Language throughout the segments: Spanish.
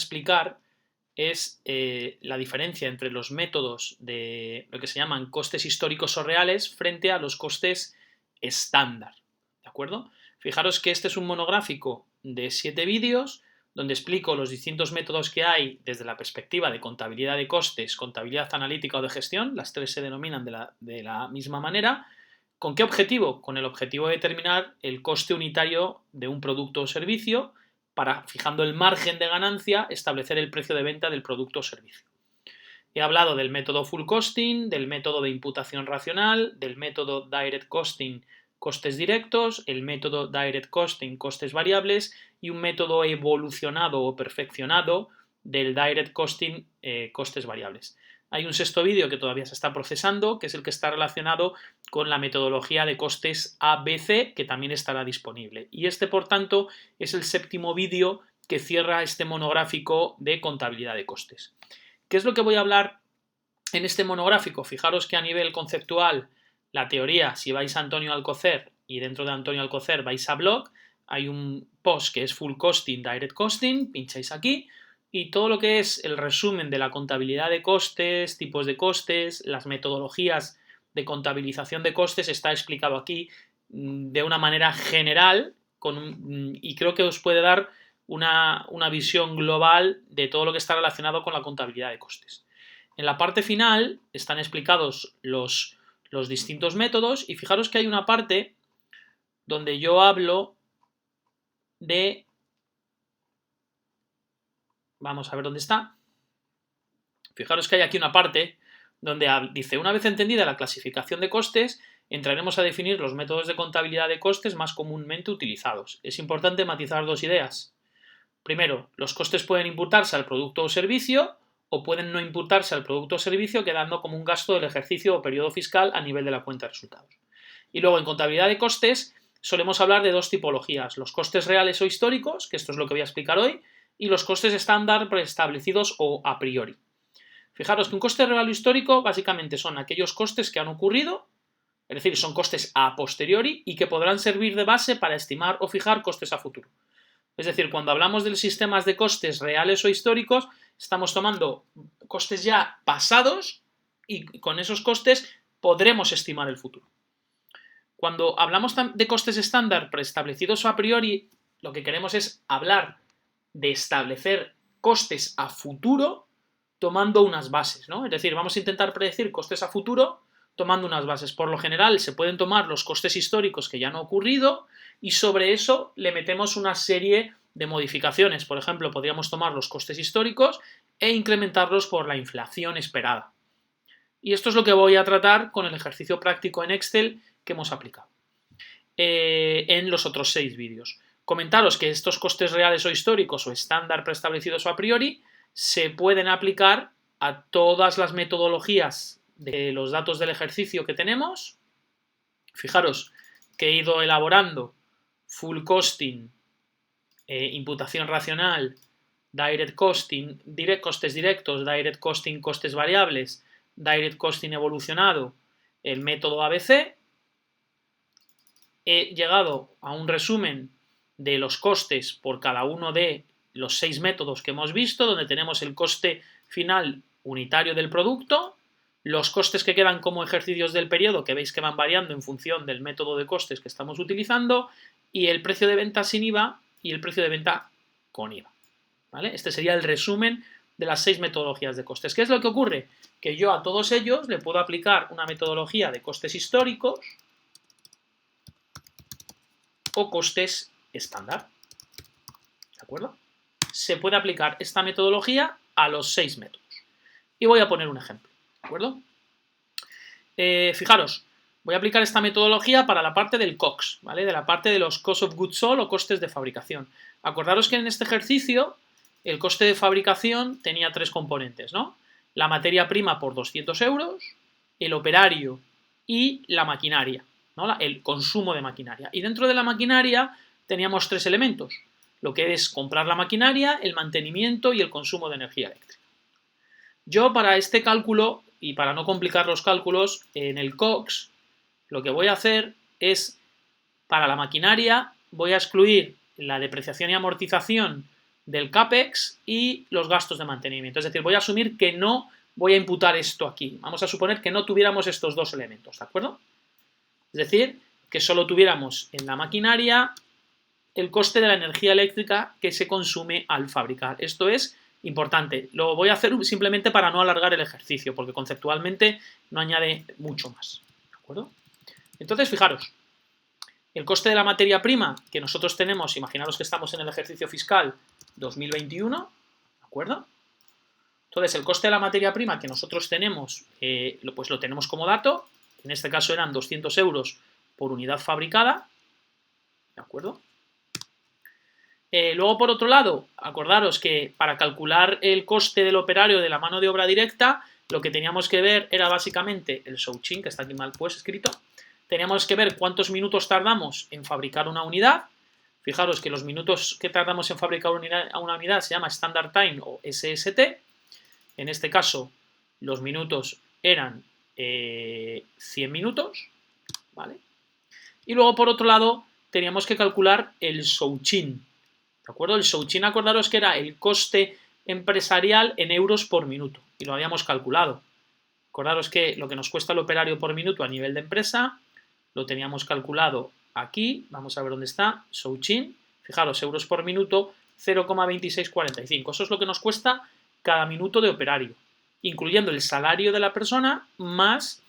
explicar es la diferencia entre los métodos de lo que se llaman costes históricos o reales frente a los costes estándar, ¿de acuerdo? Fijaros que este es un monográfico de 7 vídeos donde explico los distintos métodos que hay desde la perspectiva de contabilidad de costes, contabilidad analítica o de gestión, las tres se denominan de la misma manera. ¿Con qué objetivo? Con el objetivo de determinar el coste unitario de un producto o servicio para, fijando el margen de ganancia, establecer el precio de venta del producto o servicio. He hablado del método full costing, del método de imputación racional, del método direct costing, costes directos, el método direct costing, costes variables, y un método evolucionado o perfeccionado del direct costing, costes variables. Hay un sexto vídeo que todavía se está procesando, que es el que está relacionado con la metodología de costes ABC, que también estará disponible. Y este, por tanto, es el séptimo vídeo que cierra este monográfico de contabilidad de costes. ¿Qué es lo que voy a hablar en este monográfico? Fijaros que a nivel conceptual, la teoría, si vais a Antonio Alcocer y dentro de Antonio Alcocer vais a blog, hay un post que es full costing, direct costing, pincháis aquí, y todo lo que es el resumen de la contabilidad de costes, tipos de costes, las metodologías de contabilización de costes está explicado aquí de una manera general y creo que os puede dar una visión global de todo lo que está relacionado con la contabilidad de costes. En la parte final están explicados los distintos métodos y fijaros que hay una parte donde yo hablo de... Vamos a ver dónde está. Fijaros que hay aquí una parte donde dice, una vez entendida la clasificación de costes, entraremos a definir los métodos de contabilidad de costes más comúnmente utilizados. Es importante matizar dos ideas. Primero, los costes pueden imputarse al producto o servicio o pueden no imputarse al producto o servicio quedando como un gasto del ejercicio o periodo fiscal a nivel de la cuenta de resultados. Y luego en contabilidad de costes solemos hablar de dos tipologías, los costes reales o históricos, que esto es lo que voy a explicar hoy, y los costes estándar preestablecidos o a priori. Fijaros que un coste real o histórico básicamente son aquellos costes que han ocurrido, es decir, son costes a posteriori y que podrán servir de base para estimar o fijar costes a futuro. Es decir, cuando hablamos de sistemas de costes reales o históricos, estamos tomando costes ya pasados y con esos costes podremos estimar el futuro. Cuando hablamos de costes estándar preestablecidos o a priori, lo que queremos es hablar de establecer costes a futuro tomando unas bases, ¿no? Es decir, vamos a intentar predecir costes a futuro tomando unas bases. Por lo general se pueden tomar los costes históricos que ya han ocurrido y sobre eso le metemos una serie de modificaciones. Por ejemplo, podríamos tomar los costes históricos e incrementarlos por la inflación esperada. Y esto es lo que voy a tratar con el ejercicio práctico en Excel que hemos aplicado en los otros 6 vídeos. Comentaros que estos costes reales o históricos o estándar preestablecidos o a priori se pueden aplicar a todas las metodologías de los datos del ejercicio que tenemos. Fijaros que he ido elaborando full costing, imputación racional, direct costing, costes directos, direct costing, costes variables, direct costing evolucionado, el método ABC. He llegado a un resumen de los costes por cada uno de los 6 métodos que hemos visto, donde tenemos el coste final unitario del producto, los costes que quedan como ejercicios del periodo, que veis que van variando en función del método de costes que estamos utilizando, y el precio de venta sin IVA y el precio de venta con IVA. ¿Vale? Este sería el resumen de las 6 metodologías de costes. ¿Qué es lo que ocurre? Que yo a todos ellos le puedo aplicar una metodología de costes históricos o costes estándar. ¿De acuerdo? Se puede aplicar esta metodología a los 6 métodos. Y voy a poner un ejemplo. ¿De acuerdo? Fijaros, voy a aplicar esta metodología para la parte del COGS, ¿vale? De la parte de los Cost of Goods Sold o costes de fabricación. Acordaros que en este ejercicio el coste de fabricación tenía 3 componentes, ¿no? La materia prima por 200 euros, el operario y la maquinaria, ¿no? El consumo de maquinaria. Y dentro de la maquinaria teníamos 3 elementos, lo que es comprar la maquinaria, el mantenimiento y el consumo de energía eléctrica. Yo para este cálculo y para no complicar los cálculos, en el COGS lo que voy a hacer es, para la maquinaria, voy a excluir la depreciación y amortización del CAPEX y los gastos de mantenimiento. Es decir, voy a asumir que no voy a imputar esto aquí. Vamos a suponer que no tuviéramos estos dos elementos, ¿de acuerdo? Es decir, que solo tuviéramos en la maquinaria el coste de la energía eléctrica que se consume al fabricar. Esto es importante. Lo voy a hacer simplemente para no alargar el ejercicio, porque conceptualmente no añade mucho más. ¿De acuerdo? Entonces, fijaros, el coste de la materia prima que nosotros tenemos, imaginaros que estamos en el ejercicio fiscal 2021, ¿de acuerdo? Entonces, el coste de la materia prima que nosotros tenemos, pues lo tenemos como dato. En este caso eran 200 euros por unidad fabricada, ¿de acuerdo? Luego, por otro lado, acordaros que para calcular el coste del operario de la mano de obra directa, lo que teníamos que ver era básicamente el Shouchin, que está aquí mal pues escrito. Teníamos que ver cuántos minutos tardamos en fabricar una unidad. Fijaros que los minutos que tardamos en fabricar una unidad se llama Standard Time o SST. En este caso, los minutos eran 100 minutos, ¿vale? Y luego, por otro lado, teníamos que calcular el Shouchin, ¿de acuerdo? El Shouchin, acordaros que era el coste empresarial en euros por minuto, y lo habíamos calculado. Acordaros que lo que nos cuesta el operario por minuto a nivel de empresa, lo teníamos calculado aquí, vamos a ver dónde está, Shouchin, fijaros, euros por minuto, 0,2645, eso es lo que nos cuesta cada minuto de operario, incluyendo el salario de la persona más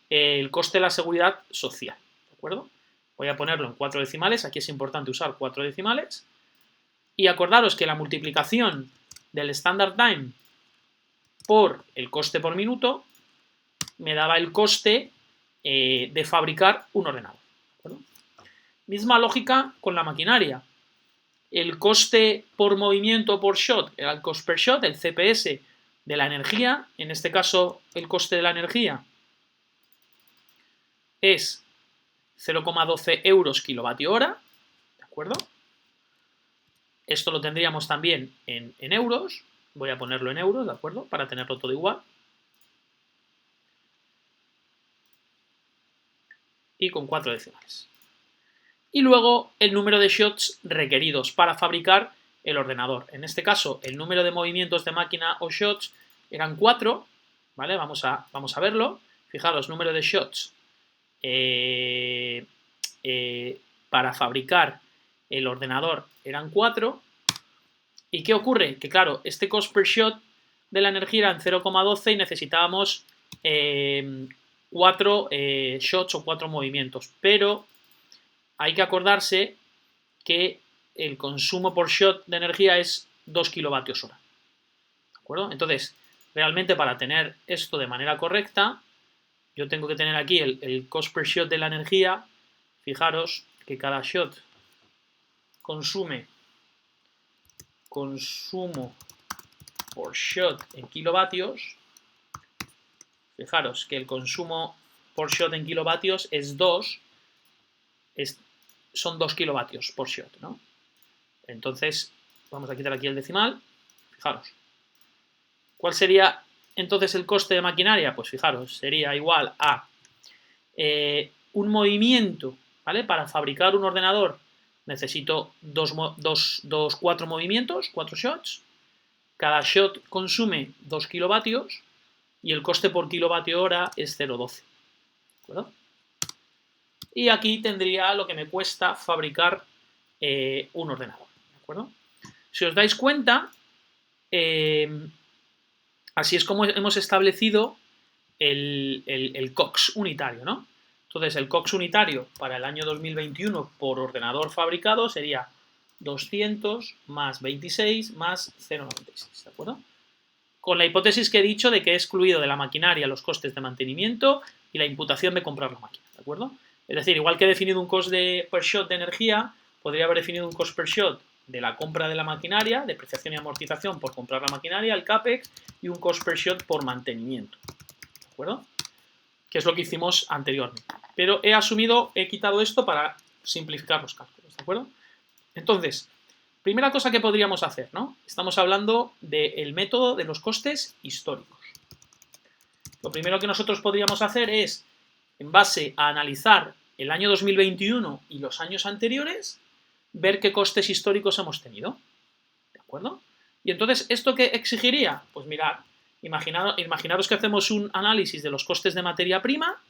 el coste de la seguridad social, ¿de acuerdo? Voy a ponerlo en 4 decimales, aquí es importante usar 4 decimales, y acordaros que la multiplicación del Standard Time por el coste por minuto me daba el coste de fabricar un ordenador, ¿de acuerdo? Misma lógica con la maquinaria. El coste por movimiento por shot, el cost per shot, el CPS de la energía, en este caso el coste de la energía es 0,12 euros kilovatio hora, ¿de acuerdo? Esto lo tendríamos también en euros, voy a ponerlo en euros, ¿de acuerdo? Para tenerlo todo igual. Y con 4 decimales. Y luego el número de shots requeridos para fabricar el ordenador. En este caso, el número de movimientos de máquina o shots eran 4, ¿vale? Vamos a verlo. Fijaros, número de shots para fabricar el ordenador eran 4. ¿Y qué ocurre? Que claro, este cost per shot de la energía era en 0,12 y necesitábamos 4 shots o 4 movimientos. Pero hay que acordarse que el consumo por shot de energía es 2 kilovatios hora. ¿De acuerdo? Entonces, realmente para tener esto de manera correcta, yo tengo que tener aquí el cost per shot de la energía. Fijaros que cada shot consumo por shot en kilovatios. Fijaros que el consumo por shot en kilovatios es 2, son 2 kilovatios por shot, ¿no? Entonces, vamos a quitar aquí el decimal. Fijaros. ¿Cuál sería entonces el coste de maquinaria? Pues fijaros, sería igual a un movimiento, ¿vale? Para fabricar un ordenador necesito 4 movimientos, 4 shots. Cada shot consume 2 kilovatios y el coste por kilovatio hora es 0,12. ¿De acuerdo? Y aquí tendría lo que me cuesta fabricar un ordenador. ¿De acuerdo? Si os dais cuenta, así es como hemos establecido el COX unitario, ¿no? Entonces, el COX unitario para el año 2021 por ordenador fabricado sería 200 más 26 más 0,96, ¿de acuerdo? Con la hipótesis que he dicho de que he excluido de la maquinaria los costes de mantenimiento y la imputación de comprar la máquina, ¿de acuerdo? Es decir, igual que he definido un cost per shot de energía, podría haber definido un cost per shot de la compra de la maquinaria, depreciación y amortización por comprar la maquinaria, el CAPEX, y un cost per shot por mantenimiento, ¿de acuerdo? Que es lo que hicimos anteriormente. Pero he quitado esto para simplificar los cálculos, ¿de acuerdo? Entonces, primera cosa que podríamos hacer, ¿no? Estamos hablando del método de los costes históricos. Lo primero que nosotros podríamos hacer es, en base a analizar el año 2021 y los años anteriores, ver qué costes históricos hemos tenido. ¿De acuerdo? Y entonces, ¿esto qué exigiría? Pues mirad, imaginaros que hacemos un análisis de los costes de materia prima,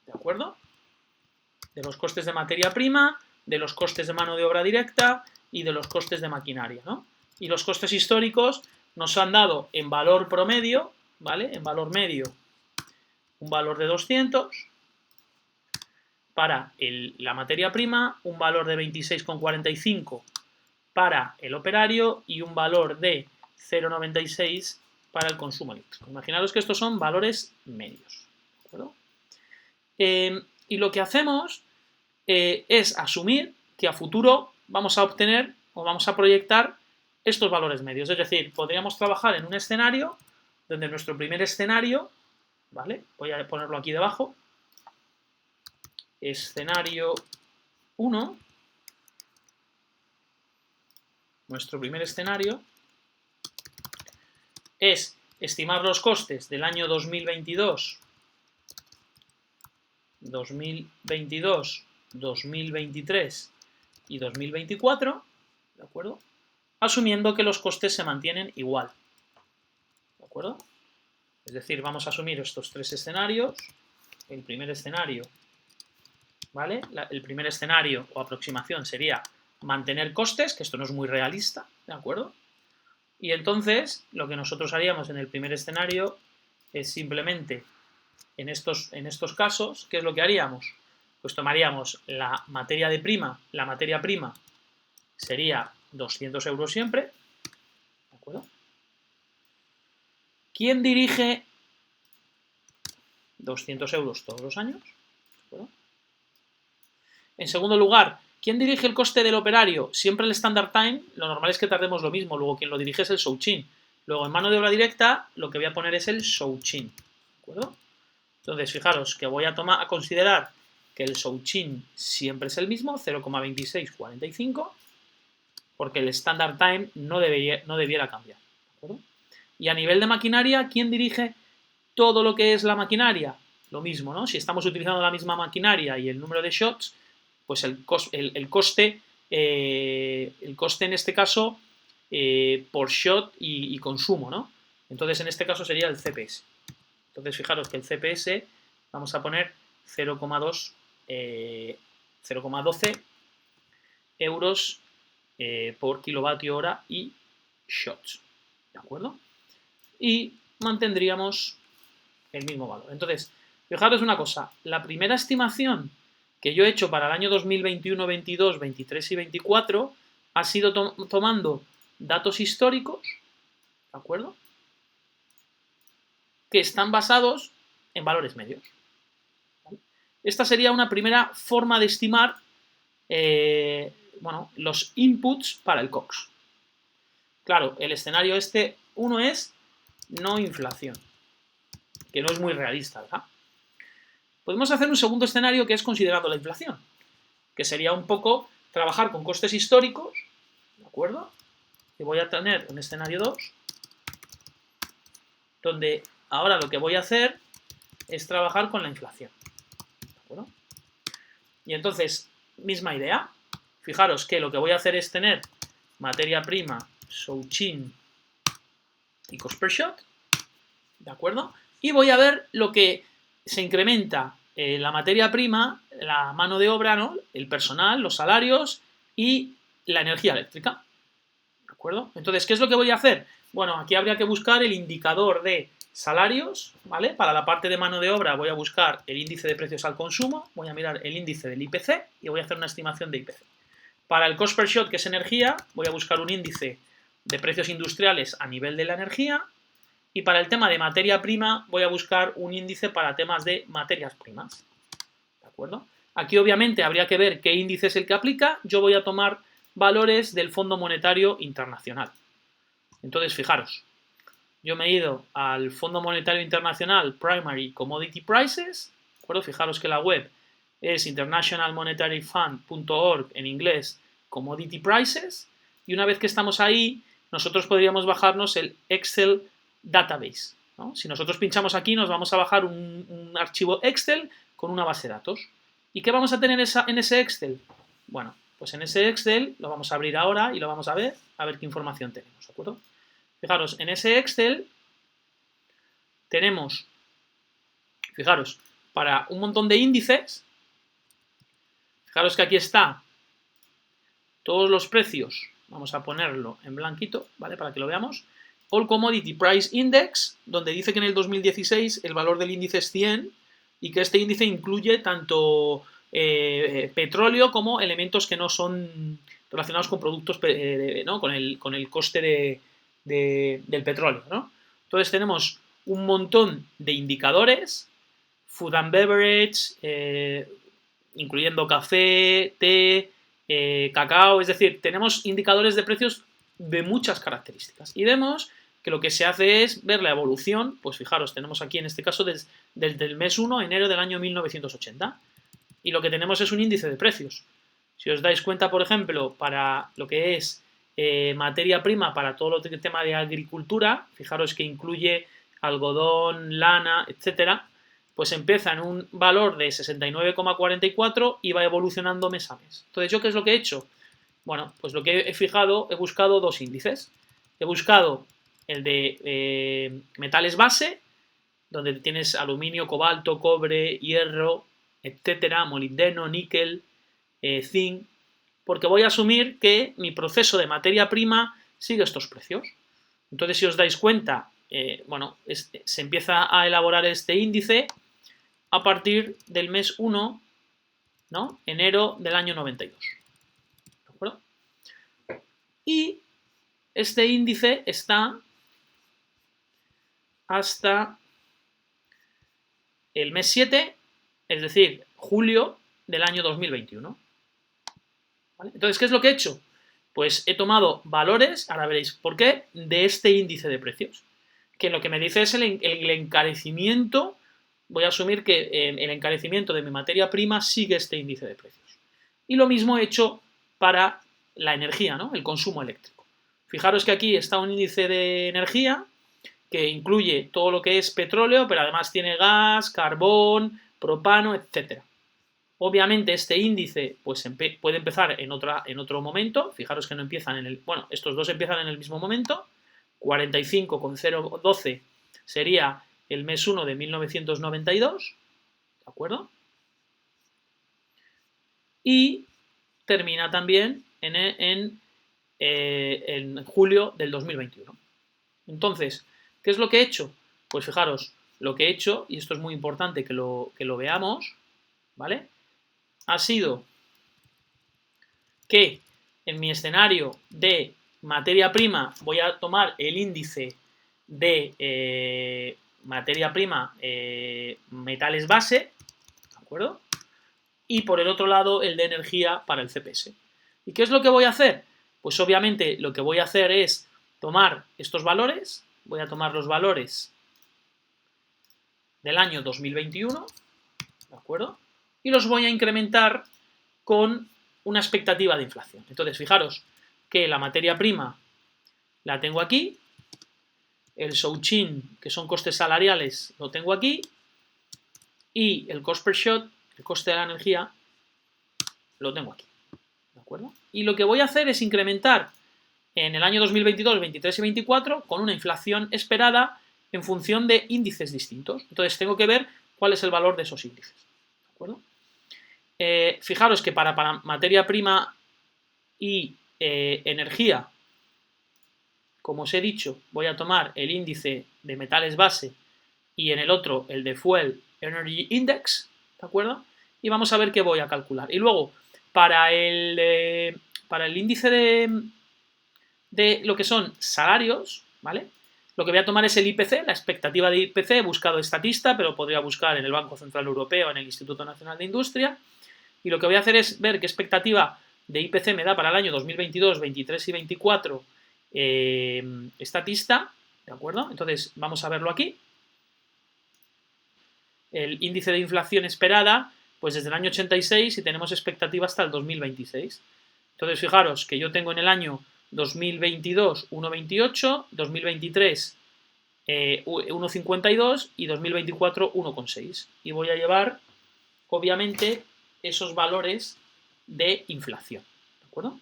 ¿de acuerdo? De los costes de materia prima, de los costes de mano de obra directa y de los costes de maquinaria, ¿no? Y los costes históricos nos han dado en valor promedio, ¿vale? En valor medio, un valor de 200 para la materia prima, un valor de 26,45 para el operario y un valor de 0,96 para el consumo eléctrico. Imaginaros que estos son valores medios, ¿de acuerdo? Y lo que hacemos es asumir que a futuro vamos a obtener o vamos a proyectar estos valores medios. Es decir, podríamos trabajar en un escenario donde nuestro primer escenario, ¿vale? Voy a ponerlo aquí debajo. Escenario 1. Nuestro primer escenario es estimar los costes del año 2022, 2023 y 2024, ¿de acuerdo? Asumiendo que los costes se mantienen igual, ¿de acuerdo? Es decir, vamos a asumir estos tres escenarios. El primer escenario, ¿vale? El primer escenario o aproximación sería mantener costes, que esto no es muy realista, ¿de acuerdo? Y entonces, lo que nosotros haríamos en el primer escenario es simplemente, en estos casos, ¿qué es lo que haríamos? Pues tomaríamos la materia prima sería 200 euros siempre, ¿de acuerdo? ¿Quién dirige 200 euros todos los años? ¿De acuerdo? En segundo lugar, ¿quién dirige el coste del operario? Siempre el standard time, lo normal es que tardemos lo mismo, luego quien lo dirige es el Shouchin. Luego en mano de obra directa lo que voy a poner es el Shouchin, ¿de acuerdo? Entonces, fijaros que voy a considerar que el Shouchin siempre es el mismo, 0,2645, porque el standard time no debiera cambiar, ¿de acuerdo? Y a nivel de maquinaria, ¿quién dirige todo lo que es la maquinaria? Lo mismo, ¿no? Si estamos utilizando la misma maquinaria y el número de shots, pues el coste en este caso por shot y consumo, ¿no? Entonces en este caso sería el CPS. Entonces fijaros que el CPS vamos a poner 0,12 euros por kilovatio hora y shots, ¿de acuerdo? Y mantendríamos el mismo valor. Entonces, fijaros una cosa, la primera estimación que yo he hecho para el año 2021, 22, 23 y 24 ha sido tomando datos históricos, ¿de acuerdo? Que están basados en valores medios. ¿Vale? Esta sería una primera forma de estimar los inputs para el COGS. Claro, el escenario uno es no inflación, que no es muy realista, ¿verdad? Podemos hacer un segundo escenario que es considerando la inflación, que sería un poco trabajar con costes históricos, ¿de acuerdo? Y voy a tener un escenario 2, donde ahora lo que voy a hacer es trabajar con la inflación, ¿de acuerdo? Y entonces, misma idea, fijaros que lo que voy a hacer es tener materia prima, Shouchin y cost per shot, ¿de acuerdo? Y voy a ver lo que se incrementa la materia prima, la mano de obra, ¿no? El personal, los salarios y la energía eléctrica, ¿de acuerdo? Entonces, ¿qué es lo que voy a hacer? Bueno, aquí habría que buscar el indicador de salarios, ¿vale? Para la parte de mano de obra voy a buscar el índice de precios al consumo, voy a mirar el índice del IPC y voy a hacer una estimación de IPC. Para el cost per shot, que es energía, voy a buscar un índice de precios industriales a nivel de la energía. Y para el tema de materia prima voy a buscar un índice para temas de materias primas, ¿de acuerdo? Aquí obviamente habría que ver qué índice es el que aplica. Yo voy a tomar valores del Fondo Monetario Internacional. Entonces, fijaros, yo me he ido al Fondo Monetario Internacional Primary Commodity Prices, ¿de acuerdo? Fijaros que la web es internationalmonetaryfund.org, en inglés, Commodity Prices, y una vez que estamos ahí, nosotros podríamos bajarnos el Excel Database, ¿no? Si nosotros pinchamos aquí nos vamos a bajar un archivo Excel con una base de datos. ¿Y qué vamos a tener en ese Excel? Bueno, Pues en ese Excel lo vamos a abrir ahora y lo vamos a ver qué información tenemos, ¿de acuerdo? Fijaros, en ese Excel tenemos, fijaros, para un montón de índices, fijaros que aquí está todos los precios, vamos a ponerlo en blanquito, ¿vale? Para que lo veamos. All Commodity Price Index, donde dice que en el 2016 el valor del índice es 100 y que este índice incluye tanto petróleo como elementos que no son relacionados con productos, ¿no? con el coste del petróleo, ¿no? Entonces tenemos un montón de indicadores, food and beverage, incluyendo café, té, cacao, es decir, tenemos indicadores de precios de muchas características. Y vemos que lo que se hace es ver la evolución, pues fijaros, tenemos aquí en este caso desde el mes 1, enero del año 1980, y lo que tenemos es un índice de precios. Si os dais cuenta, por ejemplo, para lo que es materia prima, para todo el tema de agricultura, fijaros que incluye algodón, lana, etcétera, pues empieza en un valor de 69,44 y va evolucionando mes a mes. Entonces, ¿yo qué es lo que he hecho? Bueno, pues lo que he buscado dos índices. He buscado el de metales base, donde tienes aluminio, cobalto, cobre, hierro, etcétera, molibdeno, níquel, zinc, porque voy a asumir que mi proceso de materia prima sigue estos precios. Entonces, si os dais cuenta, bueno, se empieza a elaborar este índice a partir del mes 1, ¿no? Enero del año 92. ¿De acuerdo? Y este índice está hasta el mes 7, es decir, julio del año 2021. ¿Vale? Entonces, ¿qué es lo que he hecho? Pues he tomado valores, ahora veréis por qué, de este índice de precios, que lo que me dice es el encarecimiento. Voy a asumir que el encarecimiento de mi materia prima sigue este índice de precios. Y lo mismo he hecho para la energía, ¿no? El consumo eléctrico. Fijaros que aquí está un índice de energía que incluye todo lo que es petróleo, pero además tiene gas, carbón, propano, etc. Obviamente este índice pues, puede empezar en otro momento. Fijaros que no empiezan en el... Bueno, estos dos empiezan en el mismo momento. 45,012 sería el mes 1 de 1992, ¿de acuerdo? Y termina también en julio del 2021. Entonces, ¿qué es lo que he hecho? Pues fijaros, lo que he hecho, y esto es muy importante que lo veamos, ¿vale? Ha sido que en mi escenario de materia prima voy a tomar el índice de materia prima, metales base, ¿de acuerdo? Y por el otro lado el de energía para el CPS. ¿Y qué es lo que voy a hacer? Pues obviamente lo que voy a hacer es tomar estos valores, voy a tomar los valores del año 2021, ¿de acuerdo? Y los voy a incrementar con una expectativa de inflación. Entonces, fijaros que la materia prima la tengo aquí, el Shouchin, que son costes salariales, lo tengo aquí, y el cost per shot, el coste de la energía, lo tengo aquí. ¿De acuerdo? Y lo que voy a hacer es incrementar en el año 2022, 23 y 24 con una inflación esperada en función de índices distintos. Entonces tengo que ver cuál es el valor de esos índices. ¿De acuerdo? Fijaros que para materia prima y energía, como os he dicho, voy a tomar el índice de metales base y en el otro el de Fuel Energy Index, ¿de acuerdo? Y vamos a ver qué voy a calcular. Y luego, para el índice de lo que son salarios, ¿vale? Lo que voy a tomar es el IPC, la expectativa de IPC, he buscado estatista, pero podría buscar en el Banco Central Europeo, en el Instituto Nacional de Industria, y lo que voy a hacer es ver qué expectativa de IPC me da para el año 2022, 23 y 24 estatista, ¿de acuerdo? Entonces, vamos a verlo aquí. El índice de inflación esperada, pues desde el año 86 y tenemos expectativa hasta el 2026. Entonces, fijaros que yo tengo en el año 2022 1,28, 2023 1,52 y 2024 1,6. Y voy a llevar, obviamente, esos valores de inflación. acuerdo?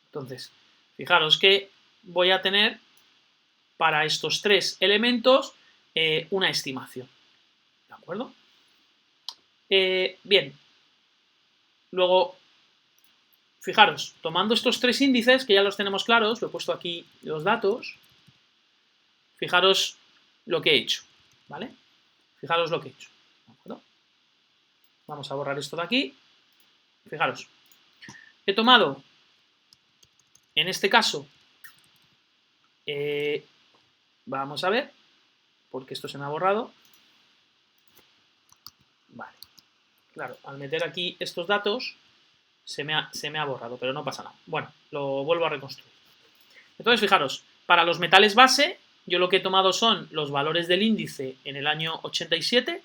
Entonces, fijaros que voy a tener para estos tres elementos una estimación. ¿De acuerdo? Bien. Luego, fijaros, tomando estos tres índices, que ya los tenemos claros, lo he puesto aquí los datos, fijaros lo que he hecho, ¿vale? Fijaros lo que he hecho, ¿de acuerdo? Vamos a borrar esto de aquí. Fijaros, he tomado, en este caso, vamos a ver, porque esto se me ha borrado. Vale, claro, al meter aquí estos datos se me ha borrado, pero no pasa nada. Bueno, lo vuelvo a reconstruir. Entonces, fijaros, para los metales base, yo lo que he tomado son los valores del índice en el año 87.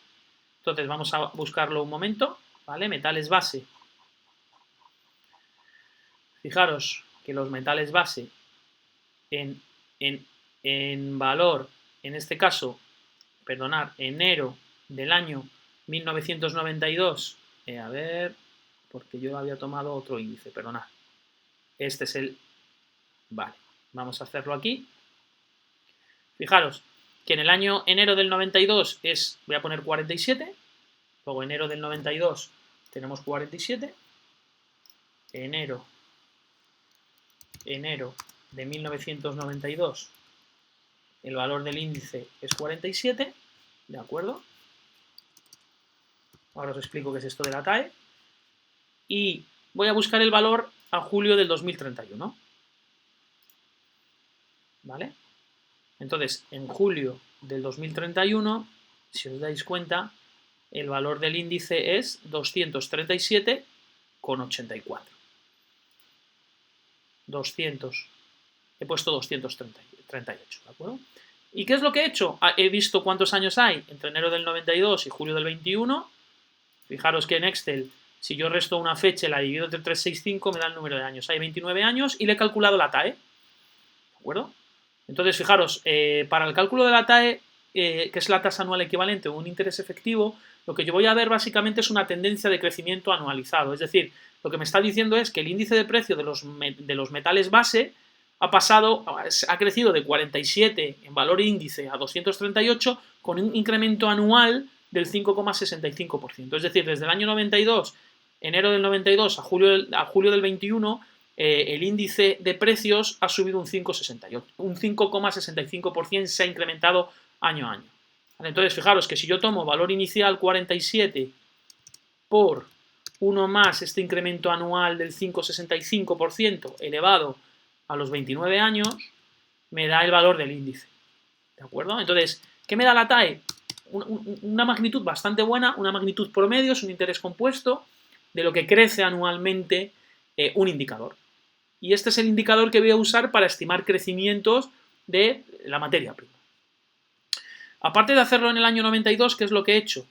Entonces, vamos a buscarlo un momento, ¿vale? Metales base. Fijaros que los metales base en valor, en este caso, perdonad, enero del año 1992, a ver, porque yo había tomado otro índice, perdonad. Este es el... Vale, vamos a hacerlo aquí. Fijaros que en el año enero del 92 es, voy a poner 47, luego enero del 92 tenemos 47, enero de 1992 el valor del índice es 47, ¿de acuerdo? Ahora os explico qué es esto de la TAE. Y voy a buscar el valor a julio del 2031. ¿Vale? Entonces, en julio del 2031, si os dais cuenta, el valor del índice es 237,84. 200. He puesto 238, ¿de acuerdo? ¿Y qué es lo que he hecho? He visto cuántos años hay entre enero del 92 y julio del 21. Fijaros que en Excel, si yo resto una fecha y la divido entre 365, me da el número de años. Hay 29 años y le he calculado la TAE. ¿De acuerdo? Entonces, fijaros, para el cálculo de la TAE, que es la tasa anual equivalente o un interés efectivo, lo que yo voy a ver básicamente es una tendencia de crecimiento anualizado. Es decir, lo que me está diciendo es que el índice de precio de los metales base ha crecido de 47 en valor índice a 238 con un incremento anual del 5,65%. Es decir, desde el año 92, enero del 92 a julio del 21, el índice de precios ha subido un 5,65%, se ha incrementado año a año. Entonces, fijaros que si yo tomo valor inicial 47 por 1 más este incremento anual del 5,65% elevado a los 29 años, me da el valor del índice. ¿De acuerdo? Entonces, ¿qué me da la TAE? Una magnitud bastante buena, una magnitud promedio, es un interés compuesto de lo que crece anualmente un indicador. Y este es el indicador que voy a usar para estimar crecimientos de la materia prima. Aparte de hacerlo en el año 92, ¿qué es lo que he hecho?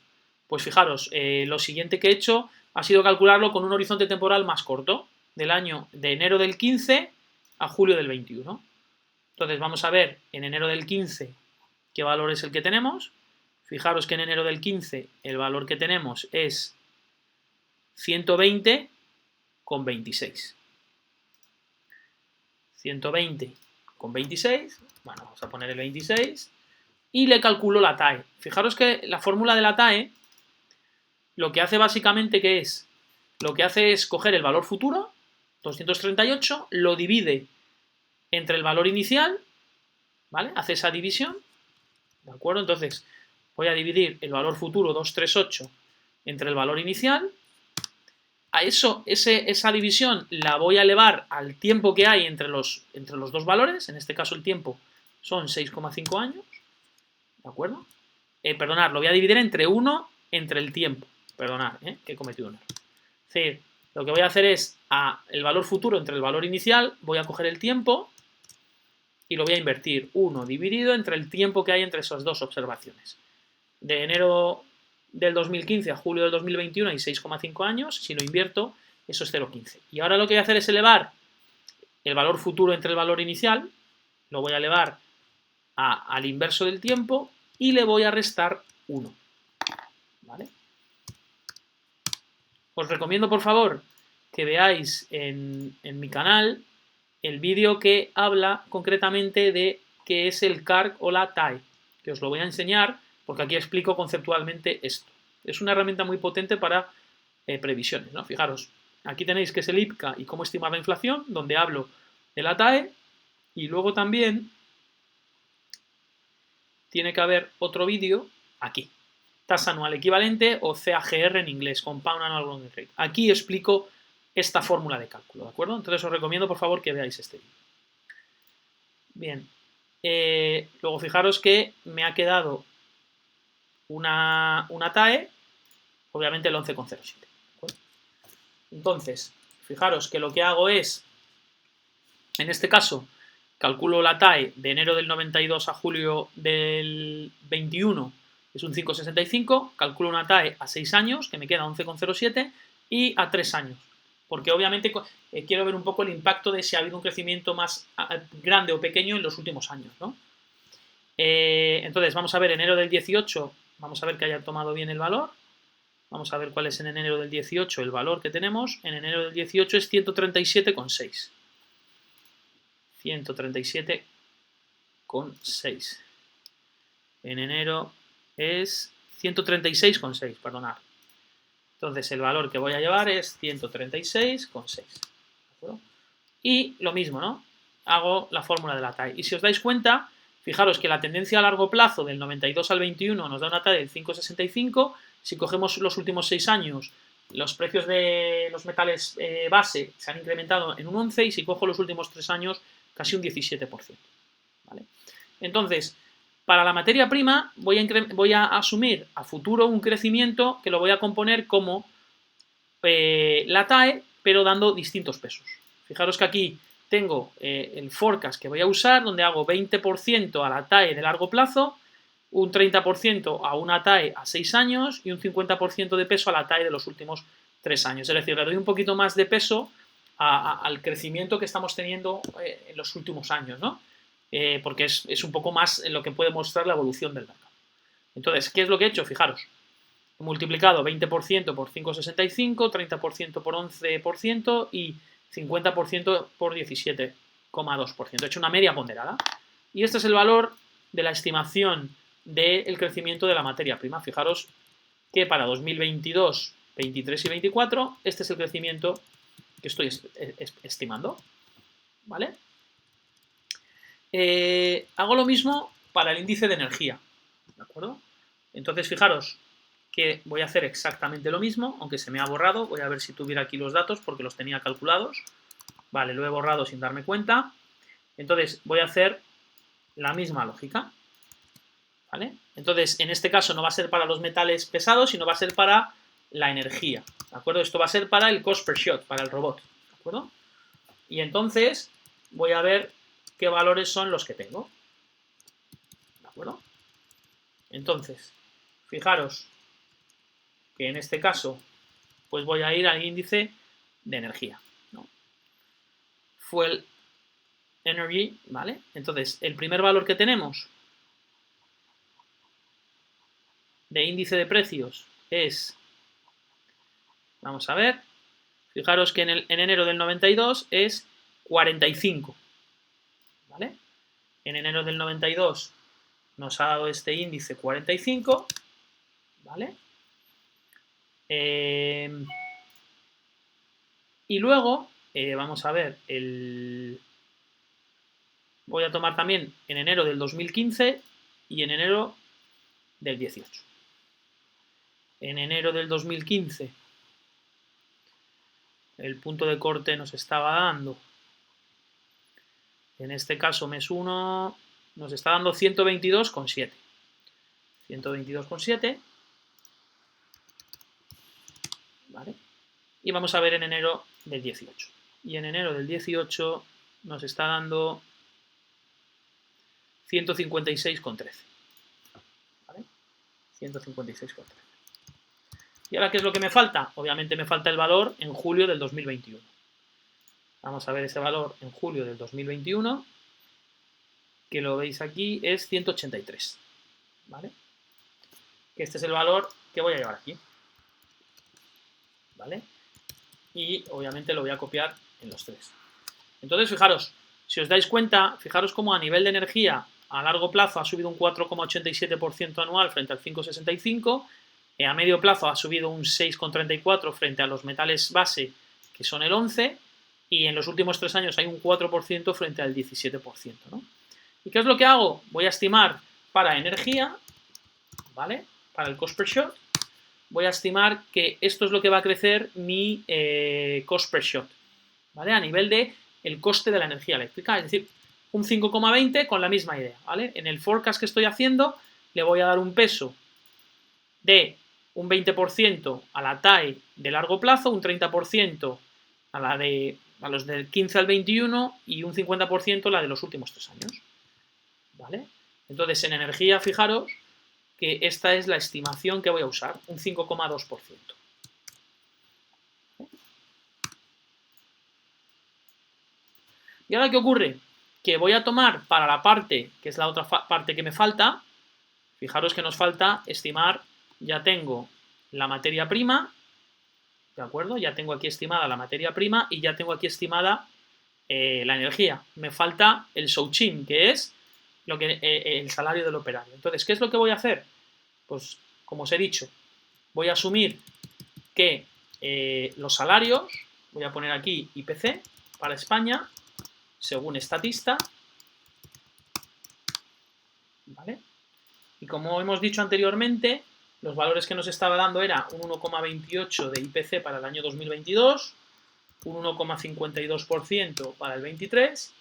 Pues fijaros, lo siguiente que he hecho ha sido calcularlo con un horizonte temporal más corto, de enero del 15 a julio del 21. Entonces vamos a ver en enero del 15 qué valor es el que tenemos. Fijaros que en enero del 15 el valor que tenemos es 120,26. 120,26, bueno, vamos a poner el 26 y le calculo la TAE. Fijaros que la fórmula de la TAE lo que hace básicamente es coger el valor futuro, 238, lo divide entre el valor inicial, ¿vale? Hace esa división, ¿de acuerdo? Entonces voy a dividir el valor futuro 238 entre el valor inicial. A esa división la voy a elevar al tiempo que hay entre los dos valores, en este caso el tiempo son 6,5 años, ¿de acuerdo? Perdonad, lo voy a dividir entre el tiempo, perdonad, que he cometido un error. Es decir, lo que voy a hacer es el valor futuro entre el valor inicial, voy a coger el tiempo y lo voy a invertir, 1 dividido entre el tiempo que hay entre esas dos observaciones. De enero del 2015 a julio del 2021 hay 6,5 años, si lo invierto, eso es 0,15. Y ahora lo que voy a hacer es elevar el valor futuro entre el valor inicial, lo voy a elevar al inverso del tiempo y le voy a restar 1. ¿Vale? Os recomiendo, por favor, que veáis en mi canal el vídeo que habla concretamente de qué es el CARC o la TAE, que os lo voy a enseñar porque aquí explico conceptualmente esto. Es una herramienta muy potente para previsiones, ¿no? Fijaros, aquí tenéis que es el IPCA y cómo estimar la inflación, donde hablo de la TAE, y luego también tiene que haber otro vídeo aquí. Tasa anual equivalente o CAGR en inglés, Compound Annual Growth Rate. Aquí explico esta fórmula de cálculo, ¿de acuerdo? Entonces os recomiendo, por favor, que veáis este vídeo. Bien. Luego fijaros que me ha quedado una TAE, obviamente el 11,07. Entonces, fijaros que lo que hago es, en este caso, calculo la TAE de enero del 92 a julio del 21, es un 5,65, calculo una TAE a 6 años, que me queda 11,07, y a 3 años, porque obviamente quiero ver un poco el impacto de si ha habido un crecimiento más grande o pequeño en los últimos años, ¿no? Entonces, vamos a ver enero del 18, vamos a ver que haya tomado bien el valor. Vamos a ver cuál es en enero del 18 el valor que tenemos. En enero del 18 es 137,6. 137,6. En enero es 136,6, perdonad. Entonces el valor que voy a llevar es 136,6. Y lo mismo, ¿no? Hago la fórmula de la TAE. Y si os dais cuenta, fijaros que la tendencia a largo plazo del 92 al 21 nos da una TAE del 5,65. Si cogemos los últimos 6 años, los precios de los metales base se han incrementado en un 11 y si cojo los últimos 3 años, casi un 17%. ¿Vale? Entonces, para la materia prima voy a asumir a futuro un crecimiento que lo voy a componer como la TAE, pero dando distintos pesos. Fijaros que aquí tengo el forecast que voy a usar, donde hago 20% a la TAE de largo plazo, un 30% a una TAE a 6 años y un 50% de peso a la TAE de los últimos 3 años. Es decir, le doy un poquito más de peso al crecimiento que estamos teniendo en los últimos años, ¿no? Porque es un poco más lo que puede mostrar la evolución del mercado. Entonces, ¿qué es lo que he hecho? Fijaros, he multiplicado 20% por 5,65, 30% por 11% y 50% por 17,2%. He hecho una media ponderada. Y este es el valor de la estimación del crecimiento de la materia prima. Fijaros que para 2022, 23 y 24, este es el crecimiento que estoy estimando. ¿Vale? Hago lo mismo para el índice de energía. ¿De acuerdo? Entonces, fijaros que voy a hacer exactamente lo mismo, aunque se me ha borrado. Voy a ver si tuviera aquí los datos porque los tenía calculados. Vale, lo he borrado sin darme cuenta. Entonces, voy a hacer la misma lógica. ¿Vale? Entonces, en este caso no va a ser para los metales pesados, sino va a ser para la energía. ¿De acuerdo? Esto va a ser para el cost per shot, para el robot. ¿De acuerdo? Y entonces voy a ver qué valores son los que tengo. ¿De acuerdo? Entonces, fijaros que en este caso, pues voy a ir al índice de energía, ¿no? Fuel Energy, ¿vale? Entonces, el primer valor que tenemos de índice de precios es, vamos a ver, fijaros que en enero del 92 es 45, ¿vale? En enero del 92 nos ha dado este índice 45, ¿vale? Y luego, vamos a ver, voy a tomar también en enero del 2015 y en enero del 18. En enero del 2015 el punto de corte nos estaba dando, en este caso mes 1, nos está dando 122,7. 122,7. ¿Vale? Y vamos a ver en enero del 18. Y en enero del 18 nos está dando 156,13. ¿Vale? 156,13. ¿Y ahora qué es lo que me falta? Obviamente me falta el valor en julio del 2021. Vamos a ver ese valor en julio del 2021, que lo veis aquí, es 183. ¿Vale? Que este es el valor que voy a llevar aquí. ¿vale? Y obviamente lo voy a copiar en los tres. Entonces, fijaros, si os dais cuenta, fijaros cómo a nivel de energía a largo plazo ha subido un 4,87% anual frente al 5,65%, a medio plazo ha subido un 6,34% frente a los metales base, que son el 11%, y en los últimos 3 años hay un 4% frente al 17%, ¿no? ¿Y qué es lo que hago? Voy a estimar para energía, ¿vale? Para el cost per shot, voy a estimar que esto es lo que va a crecer mi cost per shot, ¿vale? A nivel de el coste de la energía eléctrica, es decir, un 5,20 con la misma idea, ¿vale? En el forecast que estoy haciendo le voy a dar un peso de un 20% a la TAE de largo plazo, un 30% a los del 15 al 21 y un 50% la de los últimos 3 años, ¿vale? Entonces, en energía, fijaros que esta es la estimación que voy a usar, un 5,2%. ¿Y ahora qué ocurre? Que voy a tomar para la parte, que es la otra parte que me falta, fijaros que nos falta estimar, ya tengo la materia prima, ¿de acuerdo? Ya tengo aquí estimada la materia prima y ya tengo aquí estimada la energía. Me falta el Shouchin, que es el salario del operario. Entonces, ¿qué es lo que voy a hacer? Pues, como os he dicho, voy a asumir que los salarios, voy a poner aquí IPC para España, según Statista, ¿vale? Y como hemos dicho anteriormente, los valores que nos estaba dando era un 1,28 de IPC para el año 2022, un 1,52% para el 23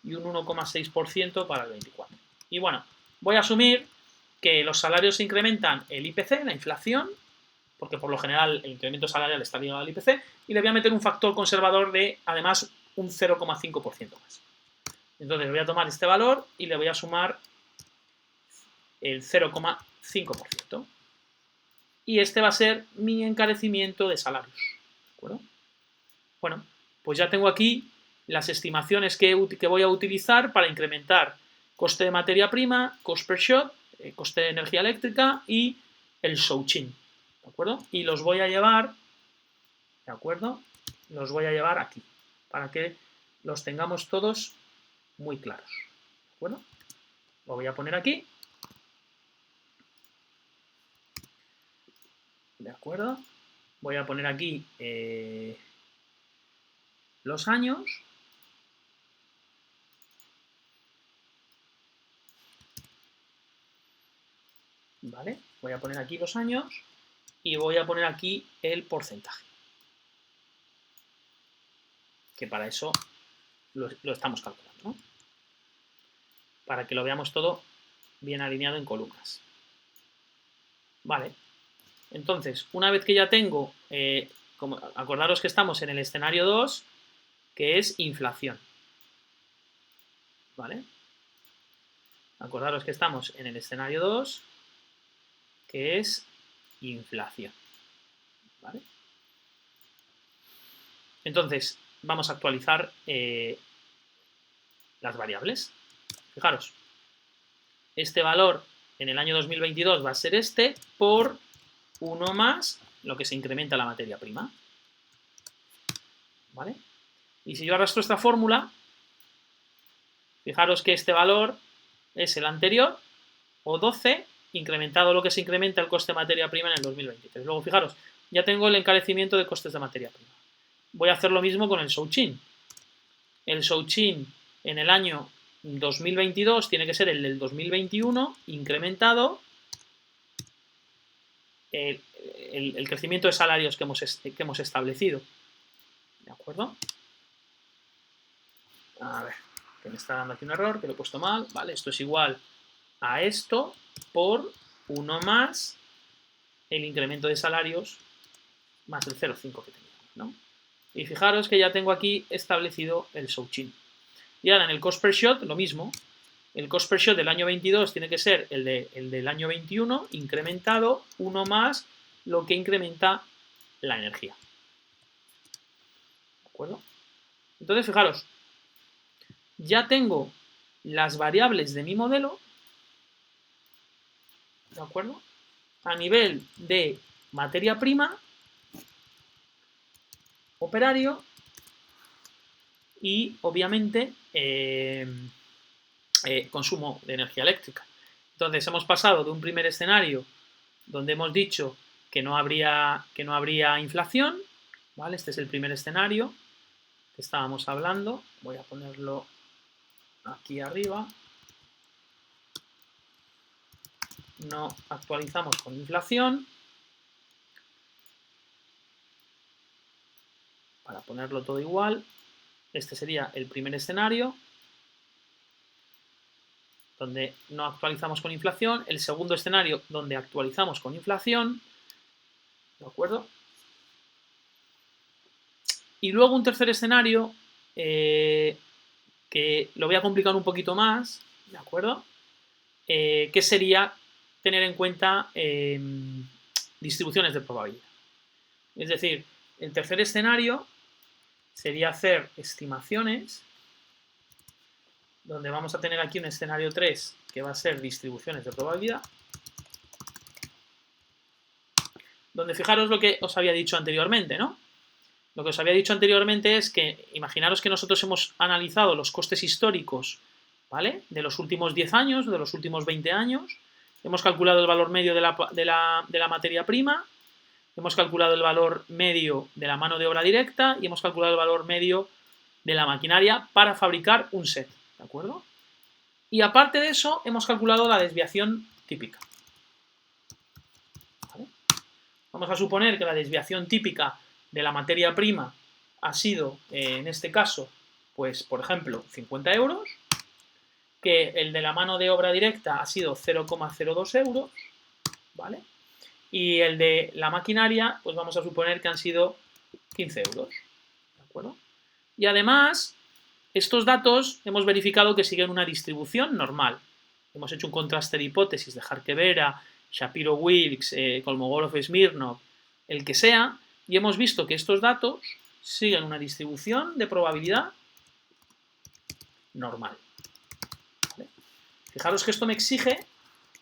y un 1,6% para el 24. Y bueno, voy a asumir que los salarios se incrementan el IPC, la inflación, porque por lo general el incremento salarial está ligado al IPC, y le voy a meter un factor conservador de, además, un 0,5% más. Entonces voy a tomar este valor y le voy a sumar el 0,5%. Y este va a ser mi encarecimiento de salarios. ¿De acuerdo? Bueno, pues ya tengo aquí las estimaciones que voy a utilizar para incrementar coste de materia prima, cost per shot, coste de energía eléctrica y el Shouchin. ¿De acuerdo? Y los voy a llevar, ¿de acuerdo? Los voy a llevar aquí, para que los tengamos todos muy claros. ¿De acuerdo? Lo voy a poner aquí. ¿De acuerdo? Voy a poner aquí los años. ¿Vale? Voy a poner aquí los años y voy a poner aquí el porcentaje. Que para eso lo estamos calculando, ¿no? Para que lo veamos todo bien alineado en columnas. Vale. Entonces, una vez que ya tengo, acordaros que estamos en el escenario 2, que es inflación. ¿Vale? Acordaros que estamos en el escenario 2, que es inflación. ¿Vale? Entonces, vamos a actualizar las variables. Fijaros, este valor en el año 2022 va a ser este por 1 más lo que se incrementa la materia prima. ¿Vale? Y si yo arrastro esta fórmula, fijaros que este valor es el anterior, o 12, incrementado lo que se incrementa el coste de materia prima en el 2023. Luego, fijaros, ya tengo el encarecimiento de costes de materia prima. Voy a hacer lo mismo con el Shouchin. El Shouchin en el año 2022 tiene que ser el del 2021 incrementado el crecimiento de salarios que hemos establecido. ¿De acuerdo? A ver, que me está dando aquí un error, que lo he puesto mal. Vale, esto es igual a esto por 1 más el incremento de salarios más el 0,5 que teníamos, ¿no? Y fijaros que ya tengo aquí establecido el Shouchin. Y ahora en el cost per shot lo mismo. El cost per shot del año 22 tiene que ser el del año 21 incrementado 1 más lo que incrementa la energía. ¿De acuerdo? Entonces, fijaros, ya tengo las variables de mi modelo, ¿de acuerdo? A nivel de materia prima, operario y, obviamente, consumo de energía eléctrica. Entonces, hemos pasado de un primer escenario donde hemos dicho que no habría inflación, ¿vale? Este es el primer escenario que estábamos hablando. Voy a ponerlo aquí arriba. No actualizamos con inflación. Para ponerlo todo igual, este sería el primer escenario, donde no actualizamos con inflación. El segundo escenario, donde actualizamos con inflación. ¿De acuerdo? Y luego un tercer escenario, que lo voy a complicar un poquito más, ¿de acuerdo? Que sería tener en cuenta distribuciones de probabilidad. Es decir, el tercer escenario sería hacer estimaciones, donde vamos a tener aquí un escenario 3 que va a ser distribuciones de probabilidad, donde fijaros lo que os había dicho anteriormente, ¿no? Lo que os había dicho anteriormente es que, imaginaros que nosotros hemos analizado los costes históricos, ¿vale? De los últimos 10 años, de los últimos 20 años, hemos calculado el valor medio de la materia prima, hemos calculado el valor medio de la mano de obra directa y hemos calculado el valor medio de la maquinaria para fabricar un set, ¿de acuerdo? Y aparte de eso, hemos calculado la desviación típica. ¿Vale? Vamos a suponer que la desviación típica de la materia prima ha sido, en este caso, pues, por ejemplo, 50 euros, que el de la mano de obra directa ha sido 0,02 euros, ¿vale? Y el de la maquinaria, pues vamos a suponer que han sido 15 euros, ¿de acuerdo? Y además, estos datos hemos verificado que siguen una distribución normal. Hemos hecho un contraste de hipótesis de Harkevera, Shapiro-Wilks, Kolmogorov-Smirnov, el que sea, y hemos visto que estos datos siguen una distribución de probabilidad normal. ¿Vale? Fijaros que esto me exige,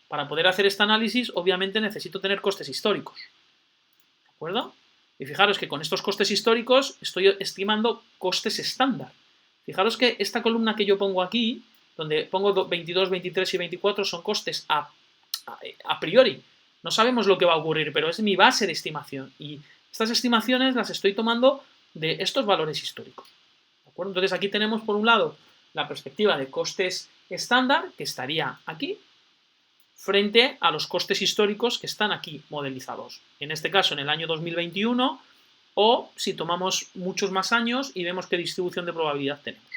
para poder hacer este análisis, obviamente necesito tener costes históricos. ¿De acuerdo? Y fijaros que con estos costes históricos estoy estimando costes estándar. Fijaros que esta columna que yo pongo aquí, donde pongo 22, 23 y 24, son costes a priori. No sabemos lo que va a ocurrir, pero es mi base de estimación. Y estas estimaciones las estoy tomando de estos valores históricos. ¿De acuerdo? Entonces aquí tenemos, por un lado, la perspectiva de costes estándar, que estaría aquí, frente a los costes históricos que están aquí modelizados. En este caso, en el año 2021, o si tomamos muchos más años y vemos qué distribución de probabilidad tenemos.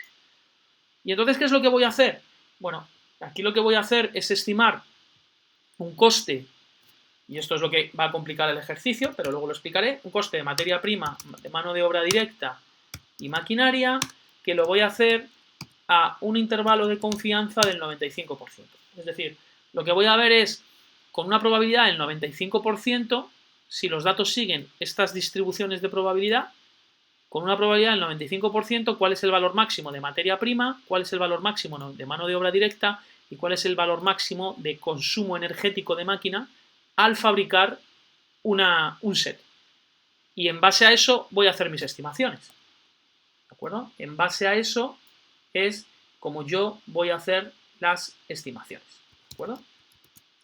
¿Y entonces qué es lo que voy a hacer? Bueno, aquí lo que voy a hacer es estimar un coste, y esto es lo que va a complicar el ejercicio, pero luego lo explicaré, un coste de materia prima, de mano de obra directa y maquinaria, que lo voy a hacer a un intervalo de confianza del 95%. Es decir, lo que voy a ver es, con una probabilidad del 95%, si los datos siguen estas distribuciones de probabilidad, con una probabilidad del 95%, cuál es el valor máximo de materia prima, cuál es el valor máximo de mano de obra directa y cuál es el valor máximo de consumo energético de máquina al fabricar un set. Y en base a eso voy a hacer mis estimaciones. ¿De acuerdo? En base a eso es como yo voy a hacer las estimaciones. ¿De acuerdo?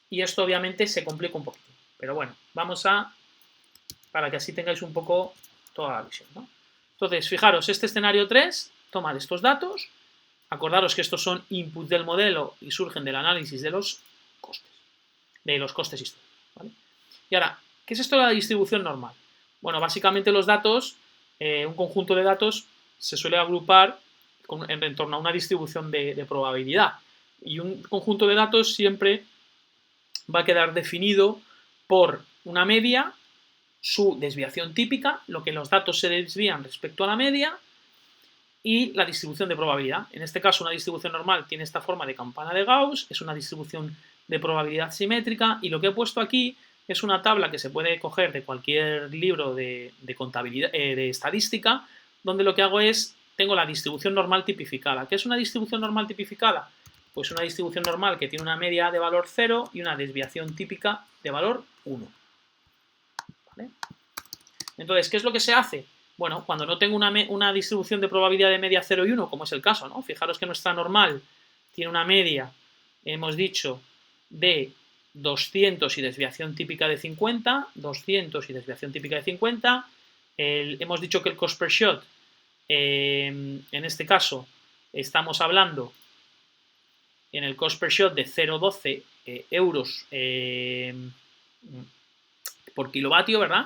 Y esto obviamente se complica un poquito. Pero bueno, vamos para que así tengáis un poco toda la visión, ¿no? Entonces, fijaros, este escenario 3, tomad estos datos, acordaros que estos son input del modelo y surgen del análisis de los costes históricos, ¿vale? Y ahora, ¿qué es esto de la distribución normal? Bueno, básicamente los datos, un conjunto de datos se suele agrupar en torno a una distribución de probabilidad. Y un conjunto de datos siempre va a quedar definido por una media, su desviación típica, lo que los datos se desvían respecto a la media, y la distribución de probabilidad. En este caso, una distribución normal tiene esta forma de campana de Gauss, es una distribución de probabilidad simétrica, y lo que he puesto aquí es una tabla que se puede coger de cualquier libro de contabilidad, de estadística, donde lo que hago es, tengo la distribución normal tipificada. ¿Qué es una distribución normal tipificada? Pues una distribución normal que tiene una media de valor 0 y una desviación típica de valor 1. ¿Vale? Entonces, ¿qué es lo que se hace? Bueno, cuando no tengo una distribución de probabilidad de media 0 y 1, como es el caso, ¿no? Fijaros que nuestra normal tiene una media, hemos dicho, de 200 y desviación típica de 50, 200 y desviación típica de 50. Hemos dicho que el cost per shot, en este caso, estamos hablando en el cost per shot de 0,12 euros por kilovatio, ¿verdad?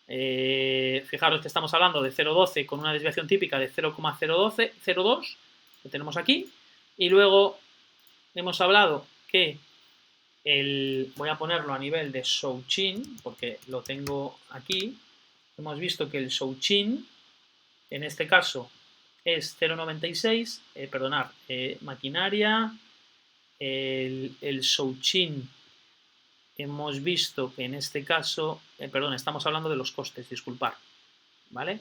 Fijaros que estamos hablando de 0,12 con una desviación típica de 0,02, que tenemos aquí. Y luego hemos hablado que voy a ponerlo a nivel de Shouchin, porque lo tengo aquí. Hemos visto que el Shouchin, en este caso, es 0,96, perdonad, maquinaria, el Shouchin, hemos visto que en este caso, perdón, estamos hablando de los costes, disculpad, ¿vale?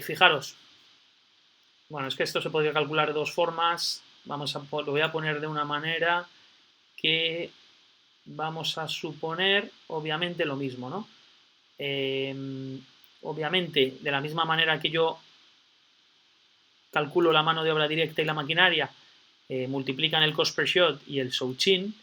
Fijaros, bueno, es que esto se podría calcular de dos formas, lo voy a poner de una manera que vamos a suponer, obviamente, lo mismo, ¿no? Obviamente, de la misma manera que yo calculo la mano de obra directa y la maquinaria, multiplican el cost per shot y el Shouchin,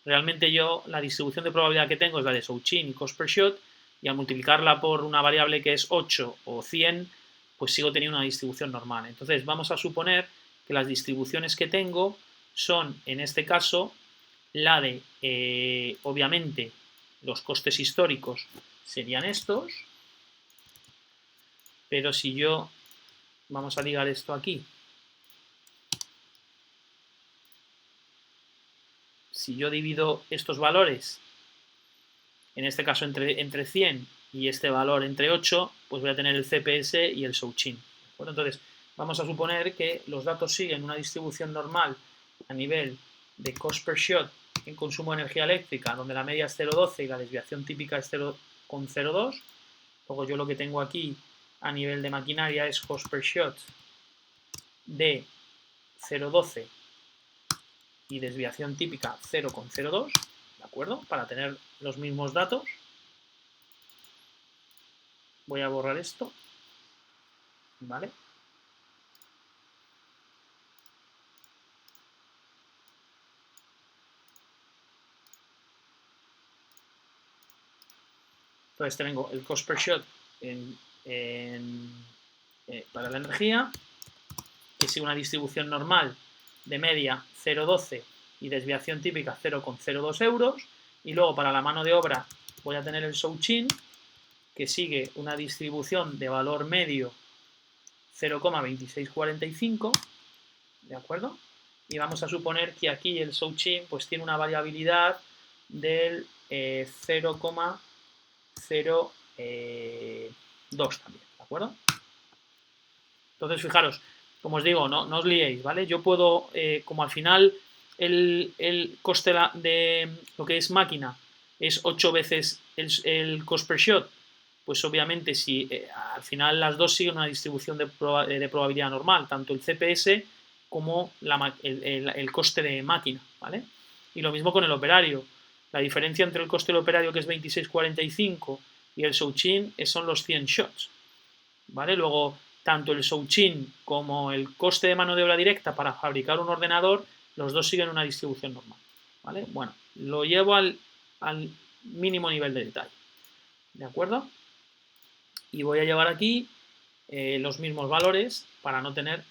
realmente yo la distribución de probabilidad que tengo es la de Shouchin y cost per shot, y al multiplicarla por una variable que es 8 o 100, pues sigo teniendo una distribución normal. Entonces vamos a suponer que las distribuciones que tengo son, en este caso, la de, obviamente, los costes históricos serían estos, pero si yo, vamos a ligar esto aquí, si yo divido estos valores, en este caso entre 100 y este valor entre 8, pues voy a tener el CPS y el Shouchin. Bueno, entonces, vamos a suponer que los datos siguen una distribución normal a nivel de cost per shot en consumo de energía eléctrica, donde la media es 0,12 y la desviación típica es 0,02. Luego yo lo que tengo aquí a nivel de maquinaria es cost per shot de 0,12 y desviación típica 0,02, ¿de acuerdo? Para tener los mismos datos. Voy a borrar esto, ¿vale? Entonces tengo el cost per shot para la energía, que sigue una distribución normal de media 0,12 y desviación típica 0,02 euros. Y luego para la mano de obra voy a tener el Shouchin, que sigue una distribución de valor medio 0,2645, ¿de acuerdo? Y vamos a suponer que aquí el Shouchin pues tiene una variabilidad del 0,02 también, ¿de acuerdo? Entonces, fijaros, como os digo, no os liéis, ¿vale? Yo puedo, como al final el coste de lo que es máquina es 8 veces el cost per shot, pues obviamente si al final las dos siguen una distribución de probabilidad normal, tanto el CPS como el coste de máquina, ¿vale? Y lo mismo con el operario. La diferencia entre el coste del operario, que es 26,45, y el Shouchin son los 100 shots, ¿vale? Luego, tanto el Shouchin como el coste de mano de obra directa para fabricar un ordenador, los dos siguen una distribución normal, ¿vale? Bueno, lo llevo al mínimo nivel de detalle, ¿de acuerdo? Y voy a llevar aquí los mismos valores para no tener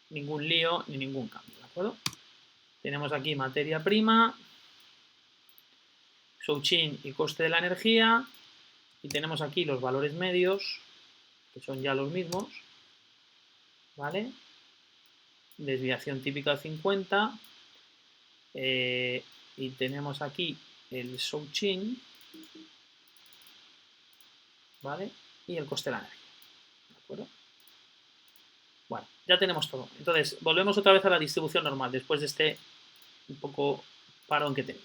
ningún lío ni ningún cambio, ¿de acuerdo? Tenemos aquí materia prima, Shouchin y coste de la energía, y tenemos aquí los valores medios, que son ya los mismos, ¿vale? Desviación típica 50, y tenemos aquí el Shouchin, ¿vale? Y el coste de la energía, ¿de acuerdo? Bueno, ya tenemos todo. Entonces, volvemos otra vez a la distribución normal, después de este un poco parón que tengo,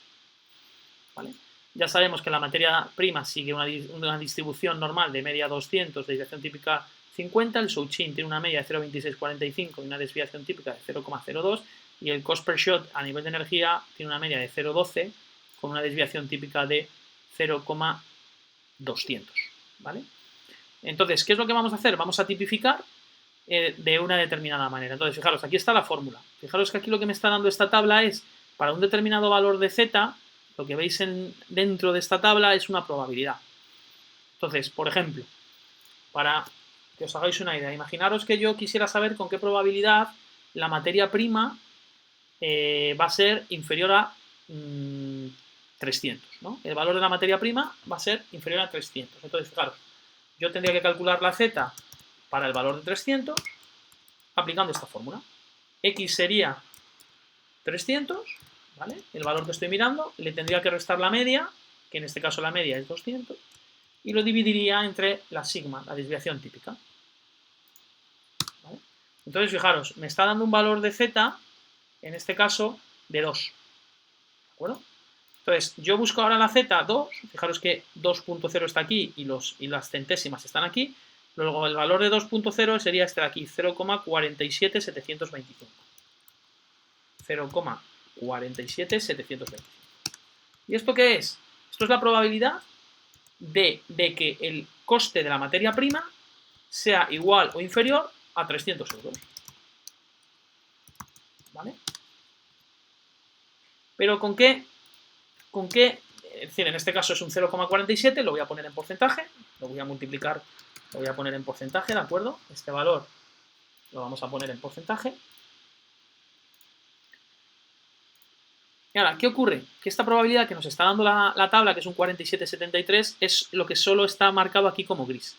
¿vale? Ya sabemos que la materia prima sigue una distribución normal de media 200, desviación típica 50, el Shouchin tiene una media de 0,2645 y una desviación típica de 0,02, y el cost per shot a nivel de energía tiene una media de 0,12 con una desviación típica de 0,200, ¿vale? Entonces, ¿qué es lo que vamos a hacer? Vamos a tipificar de una determinada manera. Entonces, fijaros, aquí está la fórmula. Fijaros que aquí lo que me está dando esta tabla es, para un determinado valor de z, lo que veis dentro de esta tabla es una probabilidad. Entonces, por ejemplo, para que os hagáis una idea, imaginaros que yo quisiera saber con qué probabilidad la materia prima va a ser inferior a 300, ¿no? El valor de la materia prima va a ser inferior a 300. Entonces, fijaros, yo tendría que calcular la z para el valor de 300 aplicando esta fórmula. X sería 300, ¿vale? El valor que estoy mirando, le tendría que restar la media, que en este caso la media es 200, y lo dividiría entre la sigma, la desviación típica. ¿Vale? Entonces, fijaros, me está dando un valor de z, en este caso, de 2. ¿De acuerdo? Entonces, yo busco ahora la z, 2, fijaros que 2.0 está aquí y las centésimas están aquí, luego el valor de 2.0 sería este de aquí, 0,47725. 0,47725. ¿Y esto qué es? Esto es la probabilidad de que el coste de la materia prima sea igual o inferior a 300 euros. ¿Vale? Pero ¿con qué? Es decir, en este caso es un 0,47, lo voy a poner en porcentaje, lo voy a multiplicar, lo voy a poner en porcentaje, ¿de acuerdo? Este valor lo vamos a poner en porcentaje. Y ahora, ¿qué ocurre? Que esta probabilidad que nos está dando la tabla, que es un 47,73, es lo que solo está marcado aquí como gris.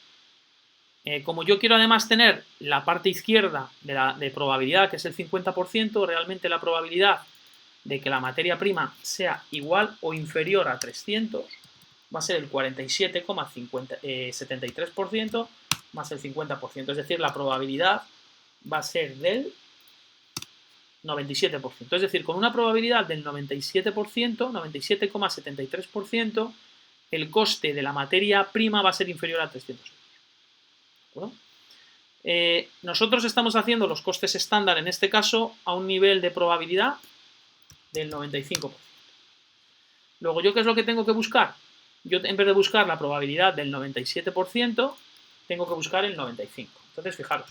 Como yo quiero además tener la parte izquierda de probabilidad, que es el 50%, realmente la probabilidad de que la materia prima sea igual o inferior a 300 va a ser el 47,73% más el 50%. Es decir, la probabilidad va a ser del 97%. Es decir, con una probabilidad del 97%, 97,73%, el coste de la materia prima va a ser inferior a 300 euros. ¿De acuerdo? Nosotros estamos haciendo los costes estándar, en este caso, a un nivel de probabilidad del 95%. Luego, ¿yo qué es lo que tengo que buscar? Yo, en vez de buscar la probabilidad del 97%, tengo que buscar el 95%. Entonces, fijaros,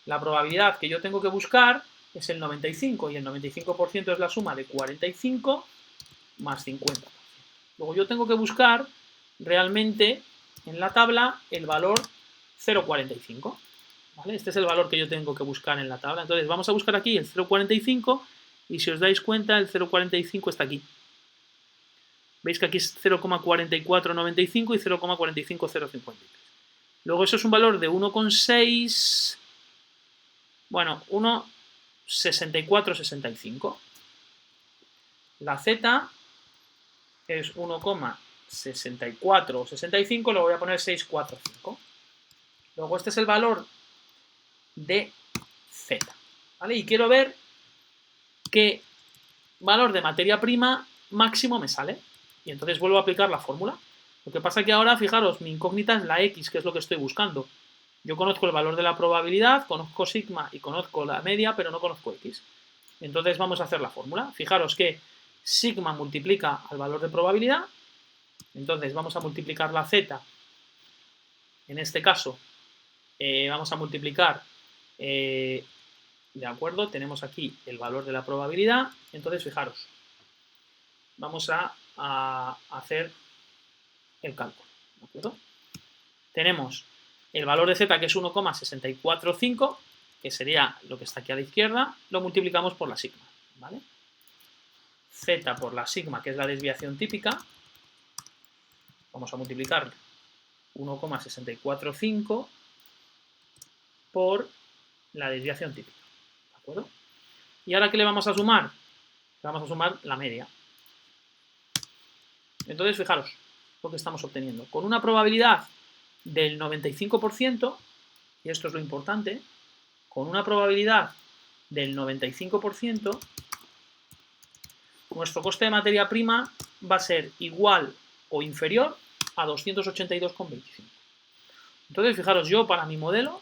la probabilidad que yo tengo que buscar es el 95, y el 95% es la suma de 45 más 50%. Luego yo tengo que buscar realmente en la tabla el valor 0,45. ¿Vale? Este es el valor que yo tengo que buscar en la tabla. Entonces vamos a buscar aquí el 0,45 y si os dais cuenta el 0,45 está aquí. Veis que aquí es 0,4495 y 0,45053. Luego eso es un valor de 1,6... Bueno, 1,6465. La z es 1,64 o 65, lo voy a poner 645. Luego este es el valor de z. ¿Vale? Y quiero ver qué valor de materia prima máximo me sale. Y entonces vuelvo a aplicar la fórmula. Lo que pasa es que ahora, fijaros, mi incógnita es la x, que es lo que estoy buscando. Yo conozco el valor de la probabilidad, conozco sigma y conozco la media, pero no conozco x. Entonces vamos a hacer la fórmula. Fijaros que sigma multiplica al valor de probabilidad. Entonces vamos a multiplicar la z. En este caso, vamos a multiplicar, de acuerdo, tenemos aquí el valor de la probabilidad. Entonces, fijaros, vamos a hacer el cálculo. ¿De acuerdo? Tenemos el valor de z, que es 1,645, que sería lo que está aquí a la izquierda, lo multiplicamos por la sigma. ¿Vale? Z por la sigma, que es la desviación típica, vamos a multiplicar 1,645 por la desviación típica. ¿De acuerdo? ¿Y ahora qué le vamos a sumar? Le vamos a sumar la media. Entonces, fijaros lo que estamos obteniendo. Con una probabilidad del 95%, y esto es lo importante, con una probabilidad del 95%, nuestro coste de materia prima va a ser igual o inferior a 282,25. Entonces, fijaros, yo para mi modelo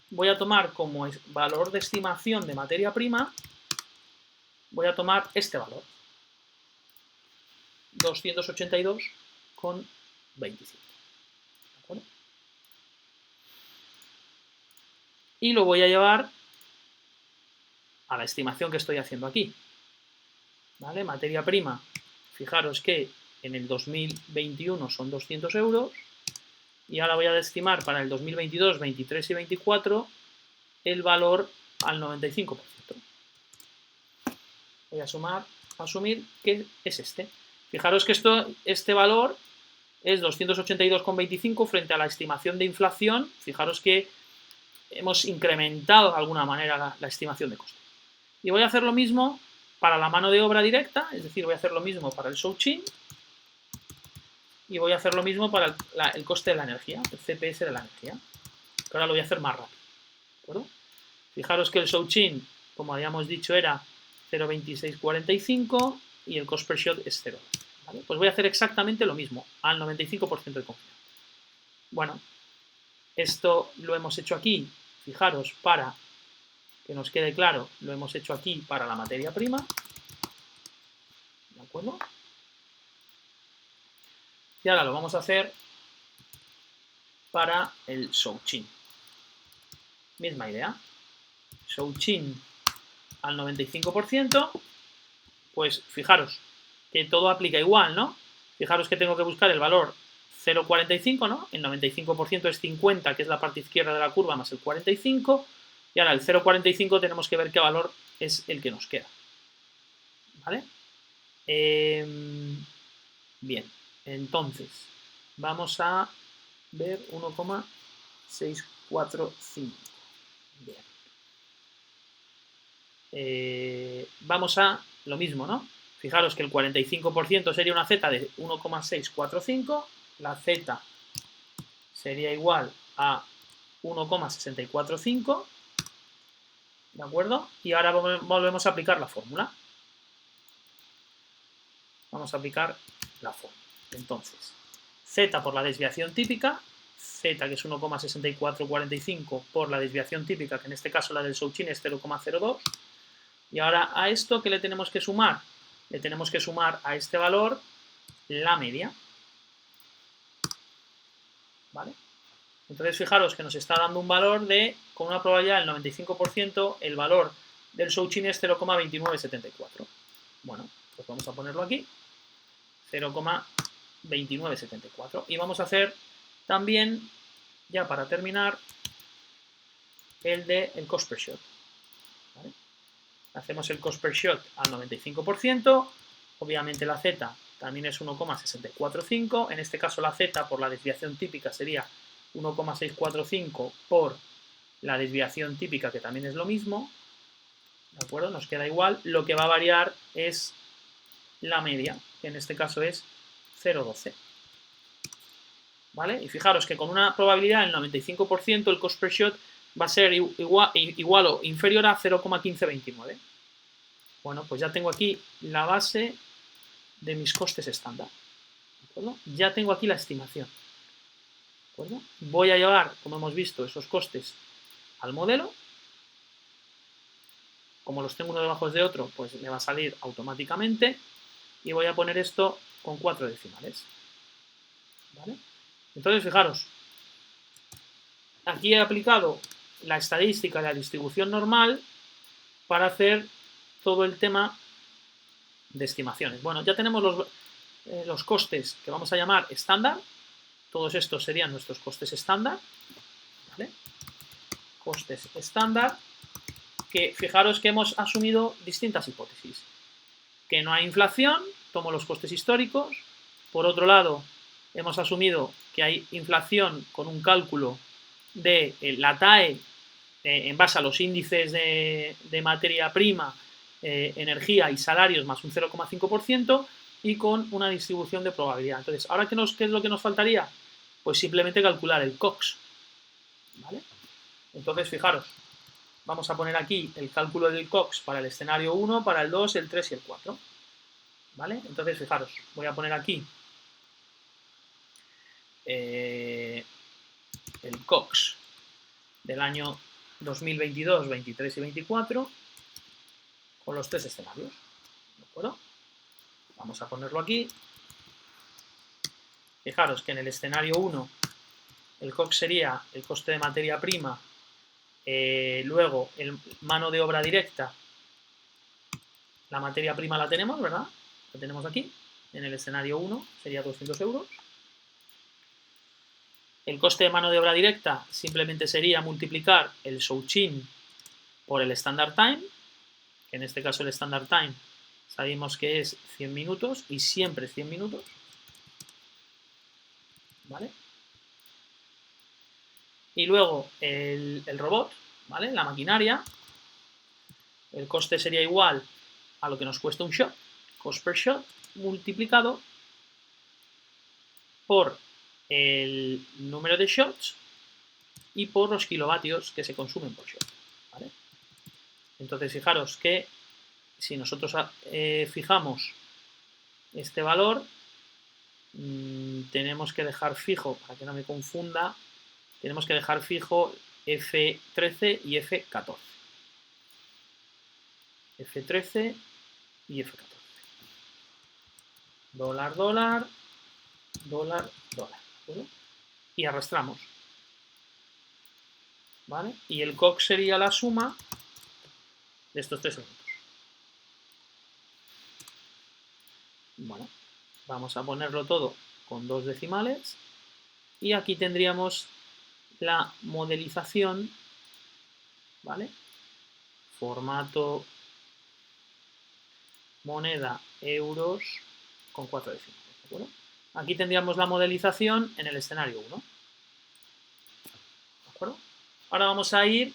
voy a tomar como valor de estimación de materia prima, voy a tomar este valor, 282,25. ¿De acuerdo? y lo voy a llevar a la estimación que estoy haciendo aquí. ¿Vale? Materia prima, fijaros que en el 2021 son 200 euros y ahora voy a estimar para el 2022, 23 y 24 el valor al 95%. Voy a asumir que es este. Fijaros que este valor es 282,25 frente a la estimación de inflación. Fijaros que hemos incrementado de alguna manera la estimación de coste. Y voy a hacer lo mismo para la mano de obra directa, es decir, voy a hacer lo mismo para el Shouqin y voy a hacer lo mismo para el coste de la energía, el CPS de la energía, que ahora lo voy a hacer más rápido. ¿De acuerdo? Fijaros que el Shouqin, como habíamos dicho, era 0,2645 y el cost per shot es 0. ¿Vale? Pues voy a hacer exactamente lo mismo, al 95% de confianza. Bueno, esto lo hemos hecho aquí, fijaros, para que nos quede claro, lo hemos hecho aquí para la materia prima. ¿De acuerdo? Y ahora lo vamos a hacer para el Shouqin. Misma idea. Shouqin al 95%, pues fijaros que todo aplica igual, ¿no? Fijaros que tengo que buscar el valor 0,45, ¿no? El 95% es 50, que es la parte izquierda de la curva, más el 45. Y ahora el 0,45 tenemos que ver qué valor es el que nos queda. ¿Vale? Bien, entonces vamos a ver 1,645. Bien. Vamos a lo mismo, ¿no? Fijaros que el 45% sería una Z de 1,645, la Z sería igual a 1,645, ¿de acuerdo? Y ahora volvemos a aplicar la fórmula. Vamos a aplicar la fórmula. Entonces, Z por la desviación típica, Z que es 1,6445 por la desviación típica, que en este caso la del Shouqin es 0,02. Y ahora a esto, ¿qué le tenemos que sumar? Le tenemos que sumar a este valor la media. ¿Vale? Entonces fijaros que nos está dando un valor de, con una probabilidad del 95%, el valor del Shouqin es 0,2974. Bueno, pues vamos a ponerlo aquí. 0,2974. Y vamos a hacer también, ya para terminar, el de el cost per shot. ¿Vale? Hacemos el cost per shot al 95%. Obviamente la Z también es 1,645. En este caso la Z por la desviación típica sería 1,645 por la desviación típica, que también es lo mismo. ¿De acuerdo? Nos queda igual. Lo que va a variar es la media, que en este caso es 0,12. ¿Vale? Y fijaros que con una probabilidad del 95% el cost per shot va a ser igual o inferior a 0,1529. Bueno, pues ya tengo aquí la base de mis costes estándar. ¿De acuerdo? Ya tengo aquí la estimación. ¿De acuerdo? Voy a llevar, como hemos visto, esos costes al modelo. Como los tengo uno debajo de otro, pues me va a salir automáticamente. Y voy a poner esto con 4 decimales. ¿Vale? Entonces, fijaros, aquí he aplicado la estadística de la distribución normal para hacer todo el tema de estimaciones. Bueno, ya tenemos los costes que vamos a llamar estándar. Todos estos serían nuestros costes estándar. ¿Vale? Costes estándar, que fijaros que hemos asumido distintas hipótesis. Que no hay inflación, tomo los costes históricos. Por otro lado, hemos asumido que hay inflación con un cálculo de la TAE en base a los índices de materia prima, energía y salarios más un 0,5% y con una distribución de probabilidad. Entonces, ¿ahora qué es lo que nos faltaría? Pues simplemente calcular el COX. ¿Vale? Entonces, fijaros, vamos a poner aquí el cálculo del COX para el escenario 1, para el 2, el 3 y el 4. ¿Vale? Entonces, fijaros, voy a poner aquí el COX del año 2022, 23 y 24 con los 3 escenarios. ¿De acuerdo? Vamos a ponerlo aquí. Fijaros que en el escenario 1 el COX sería el coste de materia prima Luego, mano de obra directa, la materia prima la tenemos, ¿verdad? La tenemos aquí, en el escenario 1, sería 200 euros. El coste de mano de obra directa simplemente sería multiplicar el Shouchin por el Standard Time, que en este caso el Standard Time sabemos que es 100 minutos y siempre es 100 minutos. ¿Vale? Y luego el robot, ¿vale? La maquinaria, el coste sería igual a lo que nos cuesta un shot, cost per shot, multiplicado por el número de shots y por los kilovatios que se consumen por shot, ¿vale? Entonces, fijaros que si nosotros fijamos este valor, tenemos que dejar fijo, para que no me confunda, tenemos que dejar fijo F13 y F14. F13 y F14. Dólar, dólar, dólar, dólar. ¿Vale? Y arrastramos. ¿Vale? Y el COX sería la suma de estos tres elementos. Bueno, vamos a ponerlo todo con 2 decimales. Y aquí tendríamos la modelización, ¿vale? Formato moneda euros con 4 decimales, ¿de acuerdo? Aquí tendríamos la modelización en el escenario 1. ¿De acuerdo? Ahora vamos a ir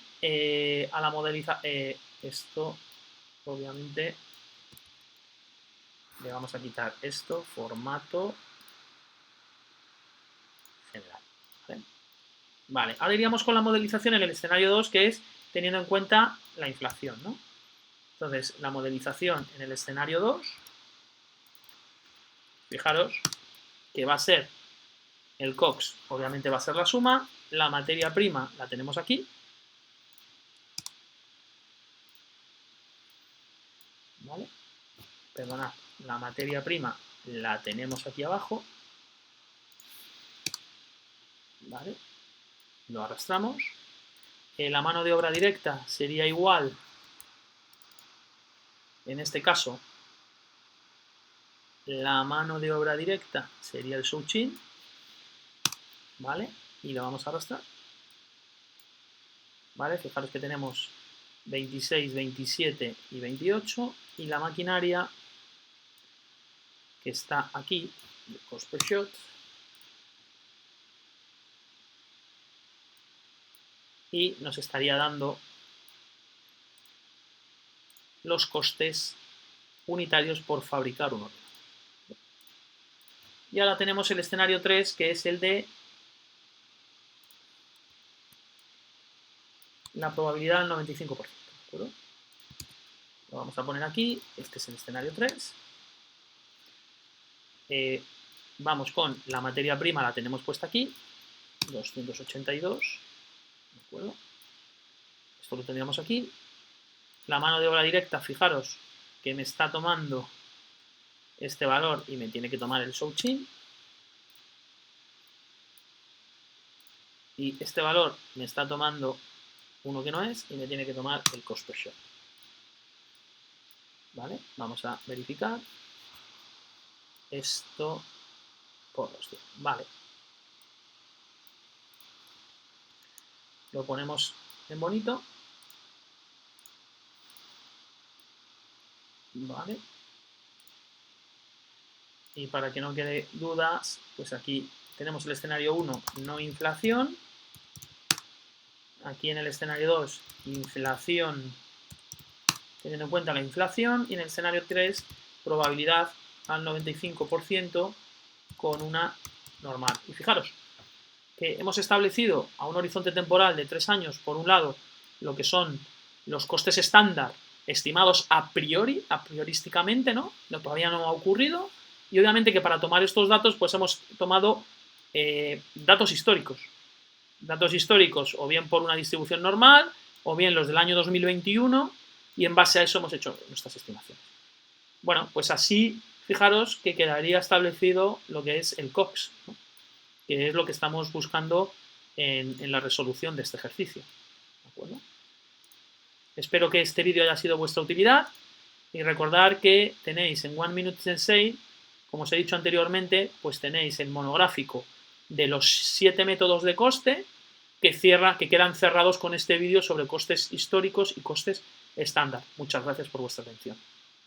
a la modelización. Esto, obviamente, le vamos a quitar esto, formato general. ¿Vale? Vale, ahora iríamos con la modelización en el escenario 2, que es teniendo en cuenta la inflación, ¿no? Entonces, la modelización en el escenario 2, fijaros que va a ser el COX, obviamente va a ser la suma, la materia prima la tenemos aquí, ¿vale? Perdonad, la materia prima la tenemos aquí abajo, ¿vale? Lo arrastramos. La mano de obra directa sería igual, en este caso, la mano de obra directa sería el Shouchin, ¿vale? Y lo vamos a arrastrar, ¿vale? Fijaros que tenemos 26, 27 y 28, y la maquinaria que está aquí, el cost per shot, y nos estaría dando los costes unitarios por fabricar un ordenador. Y ahora tenemos el escenario 3, que es el de la probabilidad del 95%. ¿De acuerdo? Lo vamos a poner aquí. Este es el escenario 3. Vamos con la materia prima, la tenemos puesta aquí. 282. ¿De acuerdo? Esto lo tendríamos aquí. La mano de obra directa, fijaros que me está tomando este valor y me tiene que tomar el Shouchin. Y este valor me está tomando uno que no es y me tiene que tomar el cost per shot. ¿Vale? Vamos a verificar esto por los 100. Vale. Lo ponemos en bonito. Vale. Y para que no quede dudas, pues aquí tenemos el escenario 1, no inflación. Aquí en el escenario 2, inflación, teniendo en cuenta la inflación. Y en el escenario 3, probabilidad al 95% con una normal. Y fijaros que hemos establecido a un horizonte temporal de 3 años, por un lado, lo que son los costes estándar estimados a priori, priorísticamente, ¿no? Todavía no ha ocurrido. Y obviamente que para tomar estos datos, pues hemos tomado datos históricos. Datos históricos o bien por una distribución normal, o bien los del año 2021, y en base a eso hemos hecho nuestras estimaciones. Bueno, pues así, fijaros que quedaría establecido lo que es el COX, ¿no? Que es lo que estamos buscando en la resolución de este ejercicio. ¿De acuerdo? Bueno, espero que este vídeo haya sido de vuestra utilidad y recordar que tenéis en One Minute Sensei, como os he dicho anteriormente, pues tenéis el monográfico de los 7 métodos de coste que quedan cerrados con este vídeo sobre costes históricos y costes estándar. Muchas gracias por vuestra atención.